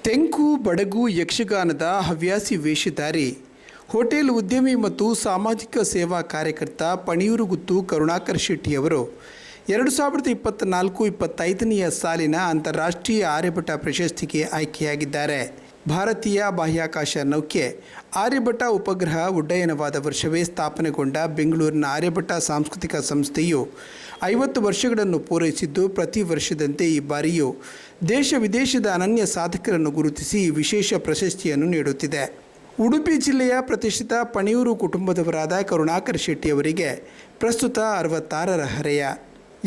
ತೆಂಕು ಬಡಗು ಯಕ್ಷಗಾನದ ಹವ್ಯಾಸಿ ವೇಷಧಾರಿ ಹೋಟೆಲ್ ಉದ್ಯಮಿ ಮತ್ತು ಸಾಮಾಜಿಕ ಸೇವಾ ಕಾರ್ಯಕರ್ತ ಪಣಿಯೂರುಗುತ್ತು ಕರುಣಾಕರ್ ಶೆಟ್ಟಿಯವರು 2024-25ನೇ ಸಾಲಿನ ಅಂತಾರಾಷ್ಟ್ರೀಯ ಆರ್ಯಭಟ ಪ್ರಶಸ್ತಿಗೆ ಆಯ್ಕೆಯಾಗಿದ್ದಾರೆ. ಭಾರತೀಯ ಬಾಹ್ಯಾಕಾಶ ನೌಕೆ ಆರ್ಯಭಟ ಉಪಗ್ರಹ ಉಡ್ಡಯನವಾದ ವರ್ಷವೇ ಸ್ಥಾಪನೆಗೊಂಡ ಬೆಂಗಳೂರಿನ ಆರ್ಯಭಟ ಸಾಂಸ್ಕೃತಿಕ ಸಂಸ್ಥೆಯು 50 ವರ್ಷಗಳನ್ನು ಪೂರೈಸಿದ್ದು, ಪ್ರತಿ ವರ್ಷದಂತೆ ಈ ಬಾರಿಯೂ ದೇಶ ವಿದೇಶದ ಅನನ್ಯ ಸಾಧಕರನ್ನು ಗುರುತಿಸಿ ವಿಶೇಷ ಪ್ರಶಸ್ತಿಯನ್ನು ನೀಡುತ್ತಿದೆ. ಉಡುಪಿ ಜಿಲ್ಲೆಯ ಪ್ರತಿಷ್ಠಿತ ಪಣಿಯೂರು ಕುಟುಂಬದವರಾದ ಕರುಣಾಕರ್ ಶೆಟ್ಟಿಯವರಿಗೆ ಪ್ರಸ್ತುತ 66ರ ಹರೆಯ.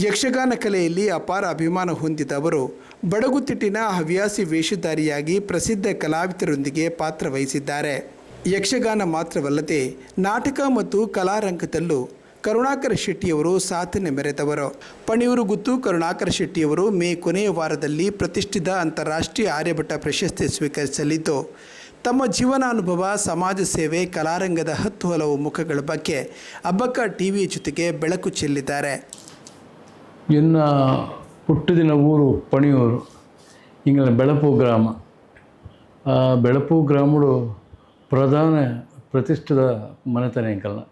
ಯಕ್ಷಗಾನ ಕಲೆಯಲ್ಲಿ ಅಪಾರ ಅಭಿಮಾನ ಹೊಂದಿದ ಅವರು ಬಡಗುತಿಟ್ಟಿನ ಹವ್ಯಾಸಿ ವೇಷಧಾರಿಯಾಗಿ ಪ್ರಸಿದ್ಧ ಕಲಾವಿದರೊಂದಿಗೆ ಪಾತ್ರವಹಿಸಿದ್ದಾರೆ. ಯಕ್ಷಗಾನ ಮಾತ್ರವಲ್ಲದೆ ನಾಟಕ ಮತ್ತು ಕಲಾರಂಗದಲ್ಲೂ ಕರುಣಾಕರ್ ಶೆಟ್ಟಿಯವರು ಸಾಧನೆ ಮೆರೆದವರು. ಪಣಿಯೂರುಗುತ್ತು ಕರುಣಾಕರ್ ಶೆಟ್ಟಿಯವರು ಮೇ ಕೊನೆಯ ವಾರದಲ್ಲಿ ಪ್ರತಿಷ್ಠಿತ ಅಂತಾರಾಷ್ಟ್ರೀಯ ಆರ್ಯಭಟ ಪ್ರಶಸ್ತಿ ಸ್ವೀಕರಿಸಲಿದ್ದು, ತಮ್ಮ ಜೀವನಾನುಭವ, ಸಮಾಜ ಸೇವೆ, ಕಲಾರಂಗದ 10 ಹಲವು ಮುಖಗಳ ಬಗ್ಗೆ ಅಬ್ಬಕ್ಕ ಟಿವಿ ಜೊತೆಗೆ ಬೆಳಕು ಚೆಲ್ಲಿದ್ದಾರೆ. ಎನ್ನ ಹುಟ್ಟಿದಿನ ಊರು ಪಣಿಯೂರು, ಇಂಗಲ ಬೆಳಪು ಗ್ರಾಮ. ಆ ಬೆಳಪು ಗ್ರಾಮಡು ಪ್ರಧಾನ ಪ್ರತಿಷ್ಠಿತ ಮನೆತನ ಎಂಕಲ್ನ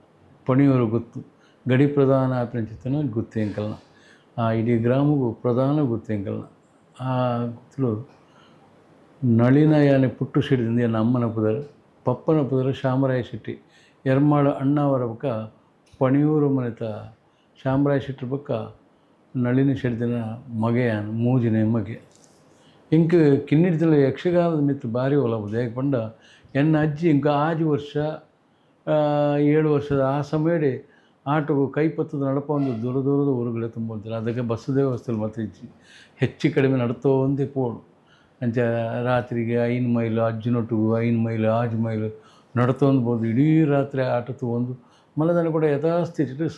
ಪಣಿಯೂರು ಗುತ್ತು ಗಡಿ ಪ್ರಧಾನ ಆಪಂಚಿತನ ಗುತ್ತು ಎಂಕಲ್ನ. ಆ ಇಡೀ ಗ್ರಾಮಗೂ ಪ್ರಧಾನ ಗುತ್ತು ಎಂಕಲ್ನ. ಆ ಗುತ್ತಲು ನಳಿನ ಯಾನೆ ಪುಟ್ಟು ಸಿಡಿದಿಂದ ಎನ್ನ ಅಮ್ಮನ ಪುದರ್ ಪಪ್ಪನ ಪುದರ್ ಶಾಮರಾಯ ಶೆಟ್ಟಿ ಎರ್ಮಾಳ ಅಣ್ಣವರ ಬಕ್ಕ ಪಣಿಯೂರು ಮನೆತ ಶಾಮರಾಯ ಶೆಟ್ಟಿ ಬಕ್ಕ ನಳಿನ ಶೆಡ್ದಿನ ಮಗೆಯಾನು ಮೂಜಿನ ಮಗೆ ಇಂಕ ಕಿನ್ನಿಡ್ತಿಲ್ಲ ಯಕ್ಷಗಾನದ ಮಿತ್ತು ಭಾರಿ ಒಲಬುದು. ಯಾಕೆ ಪಂಡ ಎನ್ನ ಅಜ್ಜಿ ಇಂಕ 6 ವರ್ಷ 7 ವರ್ಷದ ಆ ಸಮಯಡೆ ಆಟೋಗೂ ಕೈಪತ್ತದ ನಡಪೊಂದು ದೂರ ದೂರದ ಊರುಗಳೇ ತುಂಬೋಂತಾರೆ. ಅದಕ್ಕೆ ಬಸ್ ವ್ಯವಸ್ಥೆಯಲ್ಲಿ ಮತ್ತೆ ಹೆಚ್ಚು ಕಡಿಮೆ ನಡ್ತೋ ಒಂದೇ ಪೋಡು ಅಂಚ ರಾತ್ರಿಗೆ 5 ಮೈಲು ಅಜ್ಜಿನೊಟ್ಟಿಗೂ 5 ಮೈಲು 6 ಮೈಲು ನಡ್ತೊಂದು ಇಡೀ ರಾತ್ರಿ ಆಟ ತಗೊಂಡು ಮಲದನ ಕೂಡ ಯಥಾಸ್ಥಿತಿ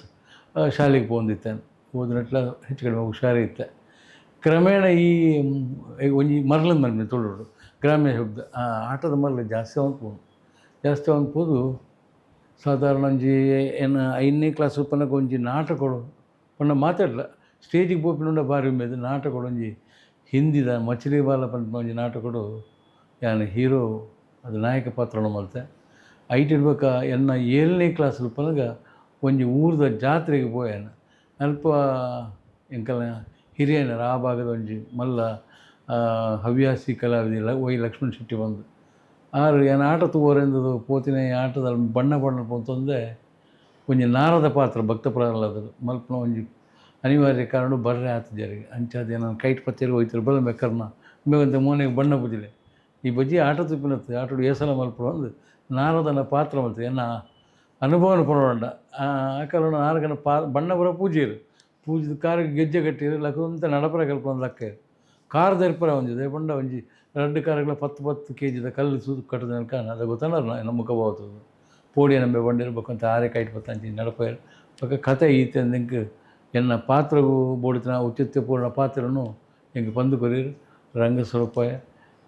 ಶಾಲೆಗೆ ಹೋಗಿತ್ತೇನೆ. ಹೋದ್ನಟ್ಲ ಹೆಚ್ಚು ಕಡಿಮೆ ಹುಷಾರಿತ್ತೆ. ಕ್ರಮೇಣ ಈ ಒಂಜಿ ಮರಳದ ಮನೆ ತೊಳೋಡು ಗ್ರಾಮ್ಯ ಶಬ್ದ ಆಟದ ಮರಳು ಜಾಸ್ತಿ ಅವನ್ಪೋದು ಸಾಧಾರಣ ಒಂಜಿ ಏನು 5ನೇ ಕ್ಲಾಸ್ ಪನ್ನಕ್ಕೆ ಒಂಜಿ ನಾಟಕಗಳು ಪನ್ನ ಮಾತಾಡಲ ಸ್ಟೇಜಿಗೆ ಬೋಪಿನುಂಡ ಬಾರಿ ಉಮೇದು ನಾಟಕಗಳು ಒಂಜಿ ಹಿಂದಿದ ಮಚಲಿ ಬಾಲ ಪಂಡ ಒಂಜಿ ನಾಟಕಗಳು ಯಾನು ಹೀರೋ ಅದು ನಾಯಕ ಪಾತ್ರನ ಮಲ್ತೆ ಐಟಿಡ್ಬೇಕ ಎನ್ನ 7ನೇ ಕ್ಲಾಸ್ ಪನಗ ಒಂಜಿ ಊರದ ಜಾತ್ರೆಗೆ ಪೋಯಾನ ಅಲ್ಪ ಎಂಕಲ ಹಿರಿಯನರ ಆ ಭಾಗದ ಒಂಜಿ ಮಲ್ಲ ಹವ್ಯಾಸಿ ಕಲಾವಿದ ವೈ ಲಕ್ಷ್ಮಣ ಶೆಟ್ಟಿ ಬಂದು ಆರು ಏನು ಆಟ ತೂವರೆಂದು ಪೋತಿನ ಆಟದಲ್ಲಿ ಬಣ್ಣ ಪೋತಂದೆ ಒಂಜಿ ನಾರದ ಪಾತ್ರ ಭಕ್ತ ಪ್ರಹ್ಲಾದರು ಮಲ್ಪನ ಒಂಜಿ ಅನಿವಾರ್ಯ ಕಾರಣ ಬರ್ರೆ ಆತ ಜರಿಗೆ ಅಂಚಾದ ನಾನು ಕೈಟ್ ಪತ್ತೇರಿ ಹೋಯ್ತಾರೆ ಬಲ್ಲ ಮೆಕ್ಕರ್ನ ಮೇಗಂತ ಮೋನೆಗೆ ಬಣ್ಣ ಬುದಿಲೆ ಈ ಬಜ್ಜಿ ಆಟ ತುಪ್ಪಿನತ್ತೆ ಆಟೋಡು ಏಸಲ ಮಲ್ಪರು ಒಂದು ನಾರದನ ಪಾತ್ರ ಮಲ್ತದೆ ಎನ್ನ ಅನುಭವನ ಪಡೋಂಡ ಆ ಕಾರಣ ನಾರಗನ ಬಣ್ಣ ಬರೋ ಪೂಜೆರು ಪೂಜೆ ಕಾರಿಗೆ ಗೆಜ್ಜೆ ಕಟ್ಟಿರು ಲಕ್ಕಂತ ನಡಪರ ಕಲ್ಪೊಂದು ಲಕ್ಕ ಕಾರ್ ದರ್ಪರ ಒಂದಿದೆ ಬಂಡ ಒಂಜಿ 2 ಕಾರುಗಳ 10 kg ಕಲ್ಲು ಸೂದು ಕಟ್ಟದ ಕಾರಣ ಅದು ಗೊತ್ತಲ್ಲ ನಮ್ಮ ಮುಖ ಬಾವತದು ಪೋಡಿಯ ನಂಬೆ ಬಂಡಿರ್ಬೇಕಂತ ಆರೆ ಕೈಟ್ ಪತ್ತಂಚಿ ನಡಪೇರು ಪಕ್ಕ ಕತೆ ಈತೆ ಅಂದಿಂಕ್ ಎನ್ನ ಪಾತ್ರಗೂ ಬೋಡಿತನ ಔಚಿತ್ಯಪೂರ್ಣ ಪಾತ್ರನು ಹೆಂಗೆ ಪಂದು ಕೊರಿರು ರಂಗ ಸ್ವರೂಪಾಯ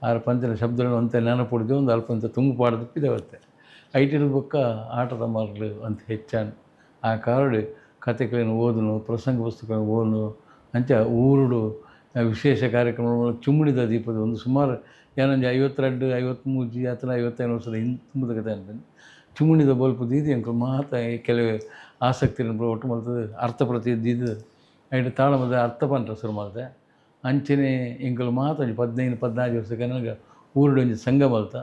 ಆರ ಪಂಚನ ಶಬ್ದಗಳನ್ನು ಅಂತ ನೆನಪುಡಿದು ಒಂದು ಅಲ್ಪ ಅಂತ ತುಂಬು ಪಾಡ್ದಿಪ್ಪಿದವತ್ತೆ ಐಟಿಲ್ ಬೊಕ್ಕ ಆಟದ ಮರಳು ಅಂತ ಹೆಚ್ಚಾನು ಆ ಕಾರಣ ಕತೆಗಳನ್ನು ಓದನು ಪ್ರಸಂಗ ಪುಸ್ತಕಗಳನ್ನು ಓದನು ಅಂಚ ಊರುಡು ವಿಶೇಷ ಕಾರ್ಯಕ್ರಮಗಳು ಚುಮ್ಮುಣಿದ ದೀಪದ ಒಂದು ಸುಮಾರು ಏನಂಜ 52 53 ಅಥವಾ 55 ವರ್ಷದ ತುಂಬದ ಕತೆ ಅನ್ಕೊಂಡು ಚುಮ್ಮುಣಿದ ಬೋಲ್ಪು ದೀದಿ ಅಂಕಲ್ ಮಾತ ಕೆಲವು ಆಸಕ್ತಿಯನ್ನು ಒಟ್ಟು ಮಾಡ್ತದೆ ಅರ್ಥ ಪ್ರತಿ ಇದ್ದಿದ್ದು ಐಟು ತಾಳಮದ ಅರ್ಥ ಪಂಟ ಶುರು ಮಾಡ್ತೆ ಅಂಚನೆ ಎಂಕಲ್ ಮಾತ ಒಂಜಿ 15-14 ವರ್ಷಕ್ಕೆ ನನಗೆ ಊರುಡು ಒಂಜಿ ಸಂಘ ಮಲ್ತ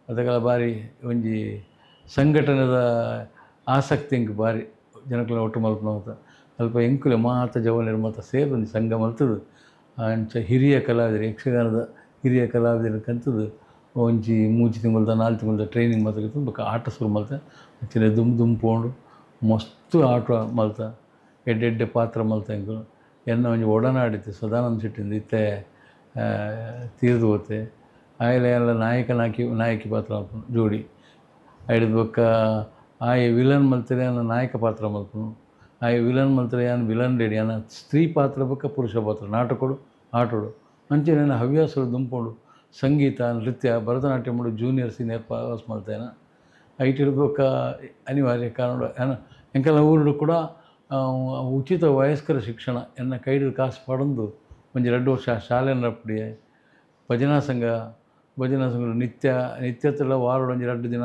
ಅದಕ್ಕೆಲ್ಲ ಭಾರಿ ಒಂಜಿ ಸಂಘಟನೆದ ಆಸಕ್ತಿ ಎಂಕ್ ಭಾರಿ ಜನಕ್ಕೆಲ್ಲ ಒಟ್ಟು ಮಲ್ಪನ ಅಂತ ಅಲ್ಪ ಎಂಕುಲೆ ಮಾತ ಜವನರು ಮಾತ ಸೇರಿ ಒಂದು ಸಂಘ ಮಲ್ತದು ಅಂಚ ಹಿರಿಯ ಕಲಾವಿದರು ಯಕ್ಷಗಾನದ ಹಿರಿಯ ಕಲಾವಿದರು ಕಂತದ್ದು ಒಂಜಿ 3 ತಿಂಗಳದ 4 ತಿಂಗಳದ ಟ್ರೈನಿಂಗ್ ಮಾತ್ರ ತುಂಬ ಆಟ ಶುರು ಮಲ್ತೆ ಅಂಚನೆ ದುಮ್ ಪೋಂಡು ಮಸ್ತು ಆಟ ಮಲ್ತ ಎಡ್ಡೆ ಪಾತ್ರ ಮಲ್ತ ಎಂಕು ಎನ್ನ ಒಂಜಿ ಒಡನಾಡಿತ್ತು ಸದಾನಂದ ಶೆಟ್ಟಿಂದ ಇತ್ತೆ ತೀರ್ದು ಹೋತೆ ಆಯಲೆ ಎಲ್ಲ ನಾಯಕಿ ಪಾತ್ರ ಮಲ್ಪನು ಜೋಡಿ ಐಡಿದ ಬೊಕ್ಕ ಆಯ ವಿಲನ್ ಮಲ್ತರೆ ಅನ್ನ ನಾಯಕ ಪಾತ್ರ ಮಲ್ಪನು ಆಯ ವಿಲನ್ ಮಲ್ತರೆ ಯಾನು ವಿಲನ್ ರೆಡಿ ಅನ್ನ ಸ್ತ್ರೀ ಪಾತ್ರ ಬೊಕ್ಕ ಪುರುಷ ಪಾತ್ರ ನಾಟಕಡು ಆಟೋಡು ಅಂಚೆ ನನ್ನ ಹವ್ಯಾಸಗಳು ದುಂಪೋಡು ಸಂಗೀತ ನೃತ್ಯ ಭರತನಾಟ್ಯ ಮಾಡು ಜೂನಿಯರ್ ಸೀನಿಯರ್ ಪಾಸ್ ಮಲ್ತೇನೆ ಐಟಿಡ್ಬೇಕ ಅನಿವಾರ್ಯ ಕಾರಣ ಎಂಕೆಲ್ಲ ಊರುಡು ಕೂಡ ಉಚಿತ ವಯಸ್ಕರ ಶಿಕ್ಷಣ ಎನ್ನ ಕೈಡು ಕಾಸು ಪಡೆದು ಒಂಜಿ 2 ವರ್ಷ ಶಾಲೆ ನಡಪಡಿ ಭಜನಾ ಸಂಘ ಭಜನಾ ಸಂಘ ನಿತ್ಯತ್ತೆಲ್ಲ ವಾರ ಒಂಜಿ 2 ದಿನ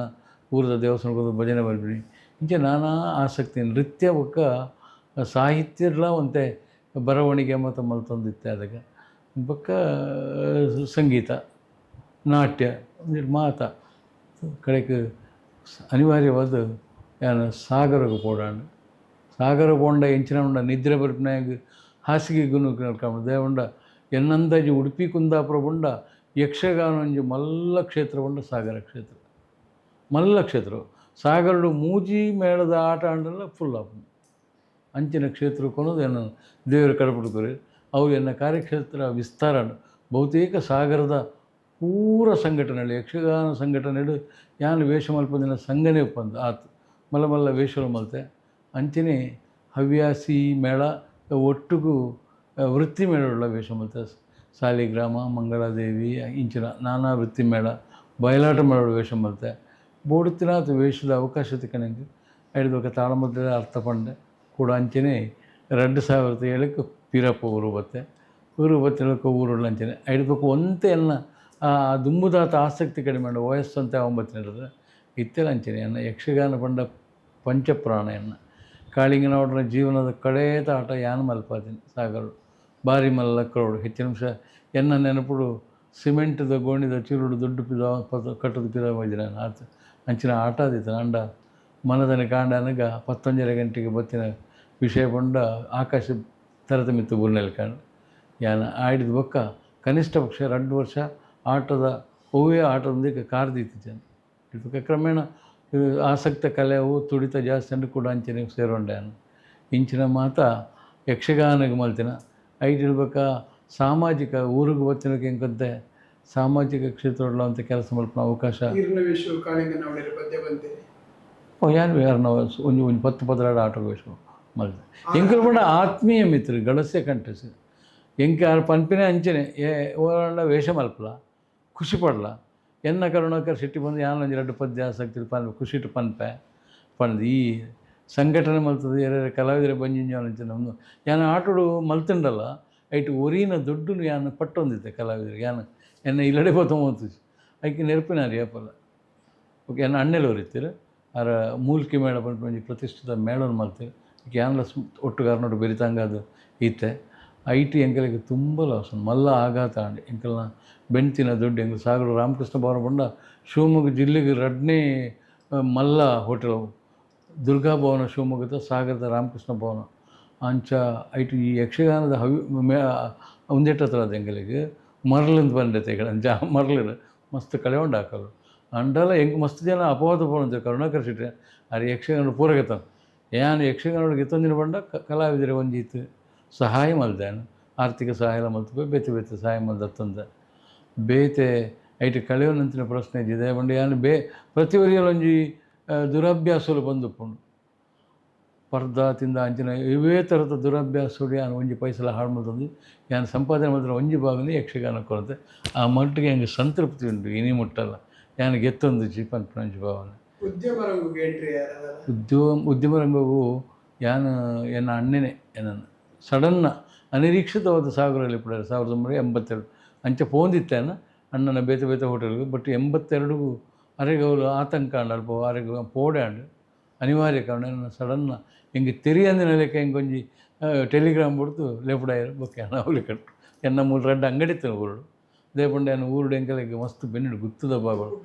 ಊರದ ದೇವಸ್ಥಾನಕ್ಕೆ ಹೋಗಿ ಭಜನೆ ಬರ್ಬಿಡಿ ಇಂಚೆ ನಾನಾ ಆಸಕ್ತಿ ನೃತ್ಯ ಬೊಕ್ಕ ಸಾಹಿತ್ಯಲ ಒಂತೆ ಬರವಣಿಗೆ ಮತ್ತು ಮಲ್ತೊಂದಿತ್ತೆ ಅದಕ್ಕೆ ಬೊಕ್ಕ ಸಂಗೀತ ನಾಟ್ಯ ಮಾತ ಕಡೆಗೆ ಅನಿವಾರ್ಯವಾದ ಯಾನು ಸಾಗರಕ್ಕೆ ಪೋಡಾಂಡು ಸಾಗರ ಪೋಂಡ ಎಂಚಿನ ಉಂಡ ನಿದ್ರೆ ಬರ್ಪಿನಾಗ ಹಾಸಿಗೆ ಗುನುಕು ನಡ್ಕೊಂಡು ದೇವಂಡ ಎನ್ನಂದಾಜಿ ಉಡುಪಿ ಕುಂದಾಪುರ ಉಂಡ ಯಕ್ಷಗಾನ ಒಂಜಿ ಮಲ್ಲ ಕ್ಷೇತ್ರ ಉಂಡ ಸಾಗರ ಕ್ಷೇತ್ರ ಮಲ್ಲ ಕ್ಷೇತ್ರ ಸಾಗರಡು ಮೂಜಿ ಮೇಳದ ಆಟ ಆಂಡಲ್ಲ ಫುಲ್ ಆಪ್ ಅಂಚಿನ ಕ್ಷೇತ್ರಕ್ಕೆ ಕೊನೋದು ಏನು ದೇವರ ಕಡಪಡ್ತಾರೆ ಅವ್ರು ಎನ್ನ ಕಾರ್ಯಕ್ಷೇತ್ರ ವಿಸ್ತಾರ ಬಹುತೇಕ ಸಾಗರದ ಪೂರ ಸಂಘಟನೆಗಳು ಯಕ್ಷಗಾನ ಸಂಘಟನೆಗಳು ಯಾನು ವೇಷ ಮಲ್ಪದಿನ ಸಂಘನೇ ಒಪ್ಪಂದು ಆತು ಮಲ್ಲ ಮಲ್ಲ ವೇಷಗಳು ಮಲ್ತೆ ಅಂಚನೆ ಹವ್ಯಾಸಿ ಮೇಳ ಒಟ್ಟಿಗೂ ವೃತ್ತಿ ಮೇಳಗಳ ವೇಷ ಮಲ್ತೆ ಸಾಲಿಗ್ರಾಮ ಮಂಗಳಾದೇವಿ ಇಂಚಿನ ನಾನಾ ವೃತ್ತಿ ಮೇಳ ಬಯಲಾಟ ಮೇಳಗಳ ವೇಷ ಮಲ್ತೆ ಬೋಡುತ್ತಿನ ವೇಷದ ಅವಕಾಶತೆ ಕಣಂಗೆ ಐದು ತಾಳಮದ್ದ ಅರ್ಥ ಪಂಡೆ ಕೂಡ ಅಂಚನೆ 2007 ಪೀರಪ್ಪ ಊರು ಬತ್ತೆ ಊರುಳ್ಳ ಅಂಚನೆ ಐಡ್ಬೇಕು ಒಂತೆ ಎಲ್ಲ ಆ ದುಂಬುದಾತ ಆಸಕ್ತಿ ಕಡಿಮೆ ಮಾಡು ವಯಸ್ಸು ಅಂತ 9 ನಡೆದ್ರೆ ಇತ್ತೆಲ್ಲ ಅಂಚನೆ ಅನ್ನ ಯಕ್ಷಗಾನ ಪಂಡ ಪಂಚಪ್ರಾಣ ಎನ್ನ ಕಾಳಿಂಗನವರ ಜೀವನದ ಕಡೇತ ಆಟ ಯಾನು ಮಲ್ಪಾತೀನಿ ಸಾಗರು ಭಾರಿ ಮಲ್ಲ ಕ್ರೌಡ್ ಹೆಚ್ಚಿನ ನಿಮಿಷ ಎನ್ನ ನೆನಪುಡು ಸಿಮೆಂಟ್ದ ಗೋಣಿದ ಚೂರುಡು ದುಡ್ಡು ಪಿದ ಕಟ್ಟದ ಪಿದ ಹೋಯ್ದಿನ ಆತ ಅಂಚಿನ ಆಟ ಆದಿತ್ತು ಅಂಡ ಮನದನೆ ಕಾಂಡ ನನಗೆ 11:30 ಗಂಟೆಗೆ ಬತ್ತಿನ ವಿಷಯ ಬಂಡ ಆಕಾಶ ತರತಮಿತ್ತು ಬುರ್ನೆಲ್ ಕಾಂಡು ಯಾನ ಆಡಿದ ಬೊಕ್ಕ ಕನಿಷ್ಠ ಪಕ್ಷ 2 ವರ್ಷ ಆಟದ ಹೂವೇ ಆಟದೊಂದಿಗೆ ಕಾರ್ದಿತ್ತು ಜನ ಇದಕ್ಕೆ ಕ್ರಮೇಣ ಆಸಕ್ತ ಕಲೆಯವು ತುಡಿತ ಜಾಸ್ತಿ ಅಂಡು ಕೂಡ ಅಂಚಿನ ಸೇರೋಂಡೆ ನಾನು ಇಂಚಿನ ಮಾತ ಯಕ್ಷಗಾನಕ್ಕೆ ಮಲ್ತಿನ ಐಡಿರ್ಬೇಕಾ ಸಾಮಾಜಿಕ ಊರಿಗೆ ಬತ್ತಿನಕ್ಕೆ ಹೆಂಗಂತೆ ಸಾಮಾಜಿಕ ಕ್ಷೇತ್ರಗಳು ಅಂತ ಕೆಲಸ ಮಲ್ಪನ ಅವಕಾಶ ಯಾರು ನಾವು ಒಂದು 10-12 ಆಟೋ ವೇಷ ಮಲ್ತೆ ಎಂಕಲ್ ಪಂಡ ಆತ್ಮೀಯ ಮಿತ್ರ ಗಳಸೆ ಕಂಟೆಸ್ ಎಂಕ ಯಾರು ಪನ್ಪಿನೇ ಅಂಚನೆ ಓರಣ್ಣ ವೇಷ ಮಲ್ಪಲ ಖುಷಿ ಪಡಲ ಎನ್ನ ಕರುಣಾಕರ್ ಸಿಟ್ಟಿ ಬಂದು ಯಾನು ಒಂದು 2 ಪದ್ಯ ಆಸಕ್ತಿ ಖುಷಿಟ್ಟು ಪನ್ಪೆ ಪಂದು ಈ ಸಂಘಟನೆ ಮಲ್ತದೆ ಯಾರ್ಯಾರು ಕಲಾವಿದರೆ ಬಂಜಿಂಜ ಅಂಚನೆ ಒಂದು ಯಾನು ಆಟೋಡು ಮಲ್ತಂಡಲ್ಲ ಐಟು ಒರಿನ ದುಡ್ಡು ಯಾನು ಪಟ್ಟೊಂದಿತ್ತೆ ಕಲಾವಿದರಿಗೆ ಯಾನು ಎನ್ನ ಇಲ್ಲಡೆ ಗೊತ್ತು ಐಕೆ ನೆರಪಿನ ಯಾಪಲ್ಲ ಓಕೆ ಎನ್ನ ಅಣ್ಣೆಲ್ಲ ಹೊರಿತೀರಿ ಅರ ಮೂಲ್ಕಿ ಮೇಳ ಬಂದು ಒಂಜಿ ಪ್ರತಿಷ್ಠಿತ ಮೇಳನ ಮಾಡ್ತೀವಿ ಯಾನೆಲ್ಲ ಒಟ್ಟುಗಾರನೋಡು ಬೆರಿತಂಗ ಅದು ಇತ್ತೆ ಐಟಿ ಎಂಕಲಿಗೆ ತುಂಬ ಲಾಸ್ ಮಲ್ಲ ಆಘಾತ ಅಂಡಿ ಎಂಕಲ್ನ ಬೆಂತಿನ ದುಡ್ಡು ಎಂಕಲ್ ಸಾಗರ ರಾಮಕೃಷ್ಣ ಭವನ ಬಂಡ ಶಿವಮೊಗ್ಗ ಜಿಲ್ಲೆಗೆ 2ನೇ ಮಲ್ಲ ಹೋಟೆಲ್ ದುರ್ಗಾ ಭವನ ಶಿವಮೊಗ್ಗದ ಸಾಗರದ ರಾಮಕೃಷ್ಣ ಭವನ ಅಂಚ ಐಟು ಈ ಯಕ್ಷಗಾನದ ಒಂದೇಟ ಹತ್ರ ಅದು ಎಂಕಲಿಗೆ ಮರಳಿಂದ ಬಂದೈತೆ ಮರಳಿನ ಮಸ್ತ್ ಕಳೆ ಉಂಡು ಹಾಕಲು ಅಂಡಲ್ಲ ಹೆಂಗೆ ಮಸ್ತ್ ಜನ ಅಪವಾದ ಪೋಣಂತ ಕರುಣಾಕರ್ ಸಿಟ್ರೆ ಅದು ಯಕ್ಷಗಾನ ಪೂರಗತ ಏನು ಯಕ್ಷಗಾನೊಳಗೆ ಎತ್ತೊಂದಿನ ಬಂಡ ಕಲಾವಿದರೆ ಒಂಜಿತ್ತು ಸಹಾಯ ಮಲ್ದೇನು ಆರ್ಥಿಕ ಸಹಾಯ ಮಲ್ತು ಬೇತೆ ಬೇತೆ ಸಹಾಯ ಮಲ್ದತ್ತಂದ ಬೇತೆ ಐಟು ಕಳೆಯೋನಂತಿನ ಪ್ರಶ್ನೆ ಇದ್ದಿದೆ ಬಂಡು ಯಾನು ಪ್ರತಿವರಿಯಲ್ಲೊಂಜಿ ದುರಭ್ಯಾಸಲು ಬಂದುಪ್ಪುಂಡು ಪರ್ದ ತಿಂದ ಅಂಚಿನ ಇವೇ ಥರದ ದುರಭ್ಯಾಸೋಡಿ ಯಾನು ಒಂಜಿ ಪೈಸಲ ಹಾಳು ಮಾಡ್ತಂದು ಯಾನು ಸಂಪಾದನೆ ಮಾಡಿದ್ರೆ ಒಂಜಿ ಭಾಗನೇ ಯಕ್ಷಗಾನ ಕೊರತೆ ಆ ಮಟ್ಟಿಗೆ ಹಂಗೆ ಸಂತೃಪ್ತಿ ಉಂಟು ಇನಿ ಮುಟ್ಟಲ್ಲ ಯಾನು ಗೆತ್ತೊಂದು ಪಂಚ ಭಾವನೆ ಉದ್ಯಮ ರಂಗವು ಯಾನು ಎನ್ನ ಅಣ್ಣನೇ ಏನನ್ನು ಸಡನ್ನ ಅನಿರೀಕ್ಷಿತವಾದ ಸಾಗರಲ್ಲಿ ಪುಡ 1982 ಅಂಚೆ ಪೋಂದಿತ್ತೇನ ಅಣ್ಣನ ಬೇತೆ ಬೇತೆ ಹೋಟೆಲ್ಗೆ ಬಟ್ 82 ಅರೆಗೆ ಅವರು ಆತಂಕ ಅಂಡು ಅಲ್ಪ ಅರೆಗೆ ಪೋಡಾಂಡು ಅನಿವಾರ್ಯ ಕಾರಣ ಸಡನ್ನ ಹಿಂಗೆ ತಿರಿಯಂದಿನ ಲೆಕ್ಕ ಹಿಂಗೊಂಜಿ ಟೆಲಿಗ್ರಾಮ್ ಬಿಡ್ತು ಲೆಫ್ಟಾಯರ್ ಬೊಕ್ಕೆ ಅವಲಿ ಕಟ್ಟು ಎನ್ನ 3-2 ಅಂಗಡಿ ಇತ್ತು ಊರುಡು ದೇಪಂಡೆ ಊರುಡು ಎಂಕಲಿಗೆ ಮಸ್ತ್ ಬೆನ್ನಿಡು ಗುತ್ತದ ಬಾಗಳು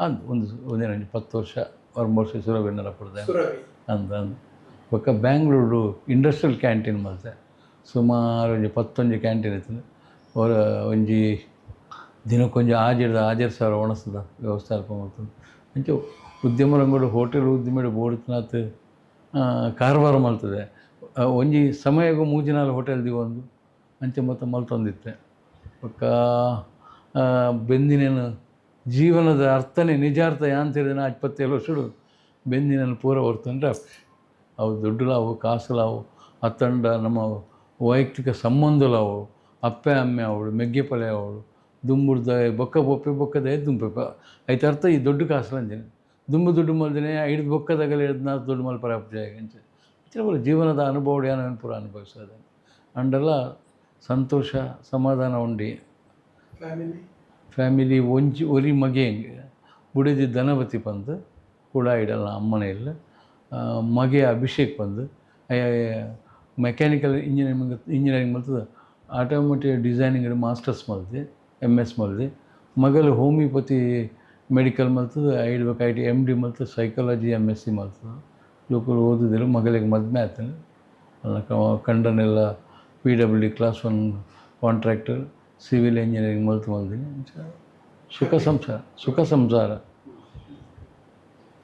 ಅಂದು ಒಂದೇನು 10 ವರ್ಷ 1 ವರ್ಷ ಸುರವೆನ್ನರ ಪಡ್ದೆ ಅಂದು ಬೊಕ್ಕ ಬ್ಯಾಂಗ್ಳೂರು ಇಂಡಸ್ಟ್ರಿಯಲ್ ಕ್ಯಾಂಟೀನ್ ಮಲ್ತೆ ಸುಮಾರು ಒಂಜಿ 11 ಕ್ಯಾಂಟೀನ್ ಇತ್ತು ಅವರ ಒಂಜಿ ದಿನಕ್ಕೊಂಜಿ ಆಜರ್ ಸಾವಿರ ಒಣಸದ ವ್ಯವಸ್ಥೆ ಅಲ್ಪ ಮಾಡ್ತದೆ ಅಂಚೆ ಉದ್ಯಮ ರಂಗೋಡು ಹೋಟೆಲ್ ಉದ್ಯಮ ಬೋಡ್ತಿನಾತ್ ಕಾರವಾರ ಮಲ್ತದೆ ಒಂಜಿ ಸಮಯಗೂ 3 ಹೋಟೆಲ್ ದಿವೊಂದು ಅಂಚೆ ಮತ್ತು ಮಲ್ತೊಂದಿತ್ತೆ ಬೊಕ್ಕ ಬೆಂದಿನೇನು ಜೀವನದ ಅರ್ಥನೇ ನಿಜಾರ್ಥ ಯಾಂತಿರಿದಿನ 27 ವರ್ಷಡು ಬೆಂದಿನೇನು ಪೂರ ಹೊರ್ತಂಡ್ರೆ ಅವು ದುಡ್ಡುಲಾವು ಕಾಸುಲಾವು ಅತ್ತಂಡ ನಮ್ಮ ವೈಯಕ್ತಿಕ ಸಂಬಂಧಲಾವು ಅಪ್ಪೆ ಅಮ್ಮೆ ಅವಳು ಮೆಗ್ಗೆ ಪಲೆ ಅವಳು ದುಂಬುಡ್ದ ಬೊಕ್ಕ ಬೊಪ್ಪೆ ಬೊಕ್ಕದ ದುಂಪೆ ಐತೆ ಅರ್ಥ ಈ ದೊಡ್ಡ ಕಾಸು ಅಂಜನೆ ದುಡ್ಡು ಮಲ್ದಿನೇ 5 ಬೊಕ್ಕದಾಗಲೇ 14 ದುಡ್ಡು ಮಲ್ಪರ ಅಂಚೆ ಇತರ ಜೀವನದ ಅನುಭವ ಏನೋ ಪೂರ ಅನುಭವಿಸೋದು ಅಂಡೆಲ್ಲ ಸಂತೋಷ ಸಮಾಧಾನ ಉಂಡು ಫ್ಯಾಮಿಲಿ ಒಂಜಿ ಒರಿ ಮಗೆಂಗೆ ಬುಡದಿ ಧನವತಿ ಬಂದು ಕೂಡ ಇಡಲ್ಲ ಅಮ್ಮನ ಇಲ್ಲ ಮಗೆ ಅಭಿಷೇಕ್ ಬಂದು ಮೆಕ್ಯಾನಿಕಲ್ ಇಂಜಿನಿಯರಿಂಗ್ ಮಲ್ತದ ಆಟೋಮೋಟಿವ್ ಡಿಸೈನಿಂಗ್ ಮಾಸ್ಟರ್ಸ್ ಮಲ್ತಿ MS ಮಲ್ತಿ ಮಗಲು ಹೋಮಿಯೋಪತಿ ಮೆಡಿಕಲ್ ಮಲ್ತದ ಐಡ್ಬೇಕು ಐಟಿ MD ಮಲ್ತದ ಸೈಕಾಲಜಿ MSc ಮಲ್ತದ ಲೋಕಲ್ ಓದಿದ್ರು ಮಗಳಿಗೆ ಮದುವೆ ಆಯ್ತಾನೆ ಕಂಡನೆಲ್ಲ PWD class 1 contractor civil engineering ಮಲ್ತೀನಿ ಸುಖ ಸಂಸಾರ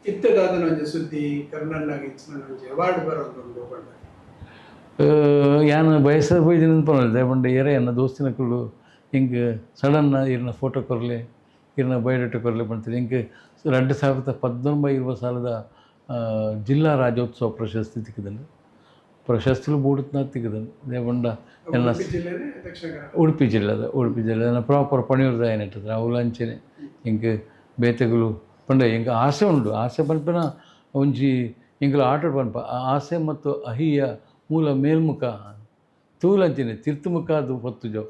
ಇತ್ತದಾದ ಒಂಜಿ ಸುದ್ದಿ ಕರ್ನಾಟಕ ಇಚ್ಚಿನ ಒಂಜಿ ಅವಾರ್ಡ್ ಬರೋದು ಯಾನು ಬಯಸದ ಬೈದಿನ ಅನ್ಪನಲ್ದೆ ಬಂಡೆ ಏರೆ ಎನ್ನ ದೋಸ್ತಿನಕ್ಕಳು ಹಿಂಗೆ ಸಡನ್ ಇರ್ನ ಫೋಟೋ ಕೊರಲೆ ಇರ್ನ ಬಯೋಡೇಟಾ ಕೊರಲೆ ಬಂತೀನಿ ಹಿಂಗೆ 2019 ಸಾಲದ ಜಿಲ್ಲಾ ರಾಜ್ಯೋತ್ಸವ ಪ್ರಶಸ್ತಿ ತಿಕ್ಕಿದನು ಪ್ರಶಸ್ತಿಲು ಬೂಡುತ್ನ ತಿಕ್ಕಿದನು ದೇವಂಡ ಎಲ್ಲ ಉಡುಪಿ ಜಿಲ್ಲೆದ ಪ್ರಾಪರ್ ಪಣಿಯೂರ್ದ ಏನಿಟ್ಟದ್ರೆ ಅವು ಅಂಚೆನೆ ಹಿಂಗೆ ಬೇತೆಗಳು ಪಂಡೆ ಹಿಂಗೆ ಆಸೆ ಉಂಡು ಆಸೆ ಪನ್ಪನ ಒಂಜಿ ಹಿಂಗೆ ಆಟ ಪನ್ಪ ಆಸೆ ಮತ್ತು ಅಹಿಯ ಮೂಲ ಮೇಲ್ಮುಖ ತೂಲಂಚನೆ ತಿರ್ತುಮುಖ ಅದು ಹೊತ್ತು ಜೋ